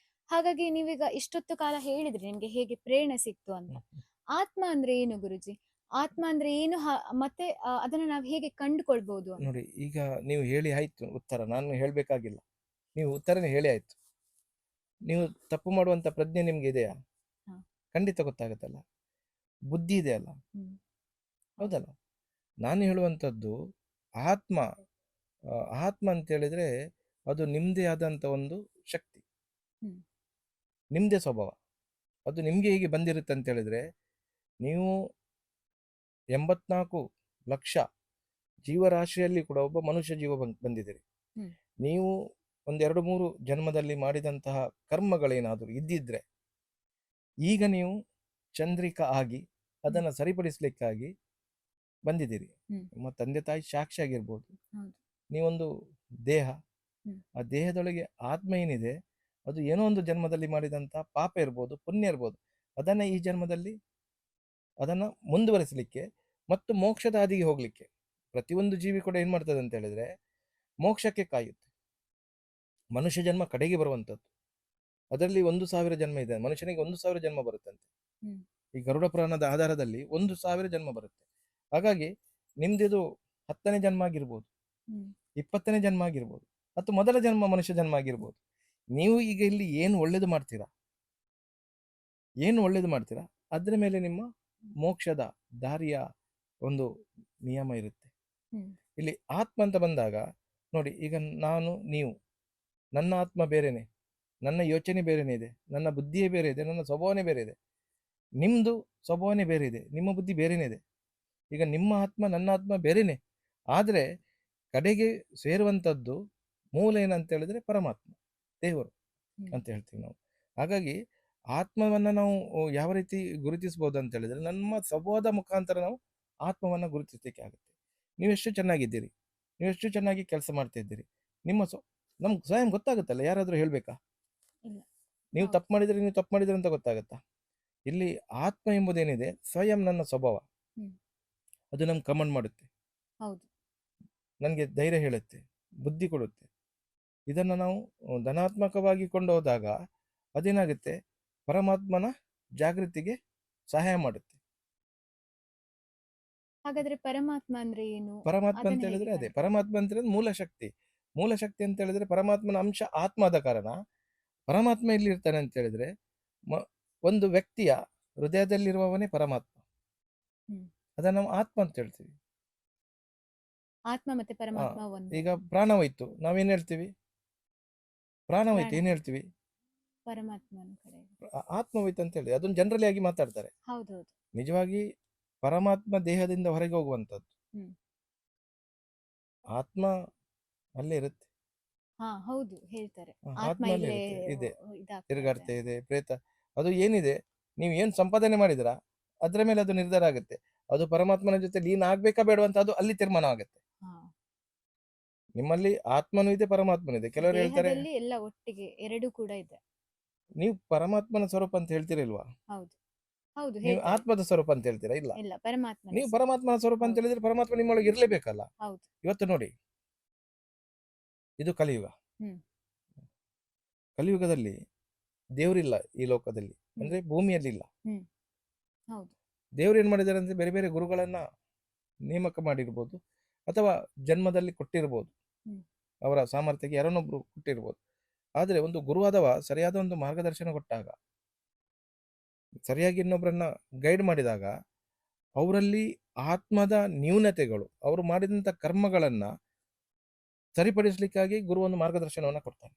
ಹಾಗಾಗಿ ನೀವೀಗ ಇಷ್ಟೊತ್ತು ಕಾಲ ಹೇಳಿದ್ರಿ ನಿಮ್ಗೆ ಹೇಗೆ ಪ್ರೇರಣೆ ಸಿಕ್ತು ಅಂತ.
ಹ್ಮ್.
ಆತ್ಮ ಅಂದ್ರೆ ಏನು ಗುರುಜಿ? ಆತ್ಮ ಅಂದ್ರೆ ಏನು? ಮತ್ತೆ ಅದನ್ನ ನಾವು ಹೇಗೆ ಕಂಡುಕೊಳ್ಬಹುದು ಅಂತ.
ನೋಡಿ, ಈಗ ನೀವು ಹೇಳಿ ಆಯ್ತು ಉತ್ತರ, ನಾನು ಹೇಳಬೇಕಾಗಿಲ್ಲ. ನೀವು ಉತ್ತರನೇ ಹೇಳಿ ಆಯ್ತು. ನೀವು ತಪ್ಪು ಮಾಡುವಂಥ ಪ್ರಜ್ಞೆ ನಿಮ್ಗೆ ಇದೆಯಾ?
ಹಾ.
ಖಂಡಿತ ಗೊತ್ತಾಗುತ್ತಲ್ಲ. ಬುದ್ಧಿ ಇದೆ ಅಲ್ಲ,
ಹ್ಮ್.
ಹೌದಲ್ಲ? ನಾನು ಹೇಳುವಂಥದ್ದು ಆತ್ಮ. ಆತ್ಮ ಅಂತ ಹೇಳಿದ್ರೆ ಅದು ನಿಮ್ಮದೇ ಆದಂಥ ಒಂದು ಶಕ್ತಿ,
ಹ್ಮ್.
ನಿಮ್ಮದೇ ಸ್ವಭಾವ. ಅದು ನಿಮಗೆ ಹೇಗೆ ಬಂದಿರುತ್ತೆ ಅಂತ ಹೇಳಿದ್ರೆ, ನೀವು 84 ಲಕ್ಷ ಜೀವರಾಶಿಯಲ್ಲಿ ಕೂಡ ಒಬ್ಬ ಮನುಷ್ಯ ಜೀವ ಬಂದಿದ್ದೀರಿ.
ಹ್ಮ್.
ನೀವು ಒಂದೆರಡು ಮೂರು ಜನ್ಮದಲ್ಲಿ ಮಾಡಿದಂತಹ ಕರ್ಮಗಳೇನಾದರೂ ಇದ್ದಿದ್ರೆ ಈಗ ನೀವು ಚಂದ್ರಿಕಾ ಆಗಿ ಅದನ್ನು ಸರಿಪಡಿಸ್ಲಿಕ್ಕಾಗಿ ಬಂದಿದ್ದೀರಿ.
ಹ್ಮ್.
ನಿಮ್ಮ ತಂದೆ ತಾಯಿ ಸಾಕ್ಷಿ ಆಗಿರ್ಬೋದು.
ಹೌದು.
ನೀವೊಂದು ದೇಹ,
ಹ್ಮ್.
ಆ ದೇಹದೊಳಗೆ ಆತ್ಮ ಏನಿದೆ ಅದು ಏನೋ ಒಂದು ಜನ್ಮದಲ್ಲಿ ಮಾಡಿದಂಥ ಪಾಪ ಇರ್ಬೋದು, ಪುಣ್ಯ ಇರ್ಬೋದು. ಅದನ್ನು ಈ ಜನ್ಮದಲ್ಲಿ ಅದನ್ನು ಮುಂದುವರಿಸಲಿಕ್ಕೆ ಮತ್ತು ಮೋಕ್ಷದ ಹಾದಿಗೆ ಹೋಗಲಿಕ್ಕೆ ಪ್ರತಿಯೊಂದು ಜೀವಿ ಕೂಡ ಏನು ಮಾಡ್ತದೆ ಅಂತ ಹೇಳಿದ್ರೆ ಮೋಕ್ಷಕ್ಕೆ ಕಾಯುತ್ತೆ. ಮನುಷ್ಯ ಜನ್ಮ ಕಡೆಗೆ ಬರುವಂಥದ್ದು. ಅದರಲ್ಲಿ 1,000 ಜನ್ಮ ಇದೆ. ಮನುಷ್ಯನಿಗೆ 1,000 ಜನ್ಮ ಬರುತ್ತಂತೆ.
ಹ್ಮ್.
ಈ ಗರುಡ ಪುರಾಣದ ಆಧಾರದಲ್ಲಿ 1,000 ಜನ್ಮ ಬರುತ್ತೆ. ಹಾಗಾಗಿ ನಿಮ್ದಿದು 10ನೇ ಜನ್ಮ ಆಗಿರ್ಬೋದು,
ಹ್ಮ್.
20ನೇ ಜನ್ಮ ಆಗಿರ್ಬೋದು, ಮತ್ತು ಮೊದಲ ಜನ್ಮ ಮನುಷ್ಯ ಜನ್ಮ ಆಗಿರ್ಬೋದು. ನೀವು ಈಗ ಇಲ್ಲಿ ಏನು ಒಳ್ಳೇದು ಮಾಡ್ತೀರಾ, ಏನು ಒಳ್ಳೇದು ಮಾಡ್ತೀರಾ ಅದ್ರ ಮೇಲೆ ನಿಮ್ಮ ಮೋಕ್ಷದ ದಾರಿಯ ಒಂದು ನಿಯಮ ಇರುತ್ತೆ.
ಹ್ಮ್.
ಇಲ್ಲಿ ಆತ್ಮ ಅಂತ ಬಂದಾಗ ನೋಡಿ, ಈಗ ನಾನು ನೀವು, ನನ್ನ ಆತ್ಮ ಬೇರೆನೆ, ನನ್ನ ಯೋಚನೆ ಬೇರೆನೇ ಇದೆ, ನನ್ನ ಬುದ್ಧಿಯೇ ಬೇರೆ ಇದೆ, ನನ್ನ ಸ್ವಭಾವನೆ ಬೇರೆ ಇದೆ. ನಿಮ್ಮದು ಸ್ವಭಾವನೆ ಬೇರೆ ಇದೆ, ನಿಮ್ಮ ಬುದ್ಧಿ ಬೇರೆನೇ ಇದೆ. ಈಗ ನಿಮ್ಮ ಆತ್ಮ ನನ್ನ ಆತ್ಮ ಬೇರೆನೆ, ಆದರೆ ಕಡೆಗೆ ಸೇರುವಂಥದ್ದು ಮೂಲ ಏನಂತ ಹೇಳಿದ್ರೆ ಪರಮಾತ್ಮ, ದೇವರು
ಹ್ಮ್.
ಅಂತ ಹೇಳ್ತೀವಿ ನಾವು. ಹಾಗಾಗಿ ಆತ್ಮವನ್ನು ನಾವು ಯಾವ ರೀತಿ ಗುರುತಿಸ್ಬೋದು ಅಂತ ಹೇಳಿದ್ರೆ ನಮ್ಮ ಸ್ವಭಾವದ ಮುಖಾಂತರ ನಾವು ಆತ್ಮವನ್ನು ಗುರುತಿಸಲಿಕ್ಕೆ ಆಗುತ್ತೆ. ನೀವೆಷ್ಟು ಚೆನ್ನಾಗಿದ್ದೀರಿ, ನೀವೆಷ್ಟು ಚೆನ್ನಾಗಿ ಕೆಲಸ ಮಾಡ್ತಾ ಇದ್ದೀರಿ, ನಿಮ್ಮ ನಮ್ಗೆ ಸ್ವಯಂ ಗೊತ್ತಾಗುತ್ತಲ್ಲ. ಯಾರಾದರೂ ಹೇಳಬೇಕಾ?
ಇಲ್ಲ.
ನೀವು
ಹೌದು.
ತಪ್ಪು ಮಾಡಿದರೆ ನೀವು ತಪ್ಪು ಮಾಡಿದ್ರೆ ಅಂತ ಗೊತ್ತಾಗತ್ತಾ? ಇಲ್ಲಿ ಆತ್ಮ ಎಂಬುದೇನಿದೆ ಸ್ವಯಂ ನನ್ನ ಸ್ವಭಾವ.
ಹ್ಮ್.
ಅದು ನಮ್ಗೆ ಕಮೆಂಟ್ ಮಾಡುತ್ತೆ,
ಹೌದು.
ನನಗೆ ಧೈರ್ಯ ಹೇಳುತ್ತೆ, ಬುದ್ಧಿ ಕೊಡುತ್ತೆ. ಇದನ್ನು ನಾವು ಧನಾತ್ಮಕವಾಗಿ ಕೊಂಡು ಹೋದಾಗ ಅದೇನಾಗುತ್ತೆ, ಪರಮಾತ್ಮನ ಜಾಗೃತಿಗೆ ಸಹಾಯ ಮಾಡುತ್ತೆ.
ಹಾಗಾದ್ರೆ ಪರಮಾತ್ಮ ಅಂದ್ರೆ ಏನು?
ಪರಮಾತ್ಮ ಅಂತ
ಅದನ್ನ ಹೇಗೆ
ಹೇಳಿದ್ರೆ ಅದೇ
ಕಂಡುಕೊಳ್ಳೋದು?
ಪರಮಾತ್ಮ ಅಂತ ಹೇಳಿದ್ರೆ ಮೂಲ ಶಕ್ತಿ. ಮೂಲ ಶಕ್ತಿ ಅಂತ ಹೇಳಿದ್ರೆ ಪರಮಾತ್ಮನ ಅಂಶ ಆತ್ಮ ಆದ ಕಾರಣ ಪರಮಾತ್ಮ ಎಲ್ಲಿ ಇರ್ತಾನೆ ಅಂತ ಹೇಳಿದ್ರೆ ಒಂದು ವ್ಯಕ್ತಿಯ ಹೃದಯದಲ್ಲಿರುವವನೇ ಪರಮಾತ್ಮ.
ಹ್ಮ್.
ಅದನ್ನ ನಾವು ಆತ್ಮ ಅಂತ ಹೇಳ್ತೀವಿ.
ಆತ್ಮ ಮತ್ತೆ ಪರಮಾತ್ಮ ಒಂದು.
ಈಗ ಪ್ರಾಣ ಹೋಯ್ತು, ನಾವೇನ್ ಹೇಳ್ತೀವಿ? ಪ್ರಾಣ ಹೋಯ್ತು
ಪ್ರಾಣ.
ಏನ್ ಹೇಳ್ತೀವಿ?
ಪರಮಾತ್ಮನ ಕಡೆ.
ಆತ್ಮ ಹೋಯ್ತು ಅಂತ ಹೇಳಿ ಅದನ್ನು ಜನರಲಿ ಆಗಿ ಮಾತಾಡ್ತಾರೆ.
ಹೌದೌದು.
ನಿಜವಾಗಿ ಪರಮಾತ್ಮ ದೇಹದಿಂದ ಹೊರಗೆ ಹೋಗುವಂಥದ್ದು.
ಹ್ಮ್.
ಆತ್ಮ ಅಲ್ಲೇ ಇರುತ್ತೆ.
ಹಾ, ಹೌದು ಹೇಳ್ತಾರೆ. ಆತ್ಮ
ಆತ್ಮ ಅಲ್ಲೇ
ಇಲ್ಲೇ
ಇರುತ್ತೆ, ಇದೆ,
ಇದಾಗ್ತಾ
ತಿರುಗಾಡ್ತಾ
ಇದೆ.
ಇದೆ. ಪ್ರೇತ ಅದು ಏನಿದೆ, ನೀವು ಏನು ಸಂಪಾದನೆ ಮಾಡಿದಿರಾ ಅದ್ರ ಮೇಲೆ ಅದು ನಿರ್ಧಾರ ಆಗುತ್ತೆ. ಅದು ಪರಮಾತ್ಮನ ಜೊತೆ ಲೀನ ಆಗ್ಬೇಕಾ ಬೇಡ ಅಂತ ಅದು ಅಲ್ಲಿ ತೀರ್ಮಾನ ಆಗುತ್ತೆ.
ಹಾ.
ನಿಮ್ಮಲ್ಲಿ ಆತ್ಮನೂ ಇದೆ, ಪರಮಾತ್ಮನೂ ಇದೆ. ಕೆಲವರು ಹೇಳ್ತಾರೆ
ದೇಹದಲ್ಲಿ ಎಲ್ಲ ಒಟ್ಟಿಗೆ ಎರಡು ಕೂಡ ಇದೆ.
ನೀವು ಪರಮಾತ್ಮನ ಸ್ವರೂಪ ಅಂತ ಹೇಳ್ತಿರಲ್ವಾ?
ಹೌದು. ಹೌದು
ನೀವು
ಹೇಳ್ತಾರೆ.
ಆತ್ಮದ ಸ್ವರೂಪ ಅಂತ ಹೇಳ್ತೀರಾ? ಇಲ್ಲ,
ಇಲ್ಲ, ಪರಮಾತ್ಮನ
ನೀವು
ಸ್ವರೂಪ.
ಪರಮಾತ್ಮನ ಸ್ವರೂಪ ಅಂತ
ಹೌದು.
ಹೇಳಿದ್ರೆ ಪರಮಾತ್ಮ ನಿಮ್ಮೊಳಗೆ ಇರಲೇಬೇಕಲ್ಲ.
ಹೌದು.
ಇವತ್ತು ನೋಡಿ, ಇದು ಕಲಿಯುಗ.
ಹ್ಮ್.
ಕಲಿಯುಗದಲ್ಲಿ ದೇವರಿಲ್ಲ ಈ ಲೋಕದಲ್ಲಿ, ಅಂದ್ರೆ ಭೂಮಿಯಲ್ಲಿ ಇಲ್ಲ.
ಹ್ಮ್. ಹೌದು.
ದೇವ್ರು ಏನ್ ಮಾಡಿದ್ದಾರೆ ಅಂದ್ರೆ ಬೇರೆ ಬೇರೆ ಗುರುಗಳನ್ನ ನೇಮಕ ಮಾಡಿರ್ಬೋದು, ಅಥವಾ ಜನ್ಮದಲ್ಲಿ ಕೊಟ್ಟಿರ್ಬೋದು.
ಹ್ಮ್.
ಅವರ ಸಾಮರ್ಥ್ಯಕ್ಕೆ ಯಾರನ್ನೊಬ್ರು ಕೊಟ್ಟಿರ್ಬೋದು. ಆದರೆ ಒಂದು ಗುರುವಾದವ ಸರಿಯಾದ ಒಂದು ಮಾರ್ಗದರ್ಶನ ಕೊಟ್ಟಾಗ, ಸರಿಯಾಗಿ ಇನ್ನೊಬ್ಬರನ್ನ ಗೈಡ್ ಮಾಡಿದಾಗ ಅವರಲ್ಲಿ ಆತ್ಮದ ನ್ಯೂನತೆಗಳು, ಅವರು ಮಾಡಿದಂಥ ಕರ್ಮಗಳನ್ನು ಸರಿಪಡಿಸಲಿಕ್ಕಾಗಿ ಗುರು ಒಂದು ಮಾರ್ಗದರ್ಶನವನ್ನು ಕೊಡ್ತಾನೆ.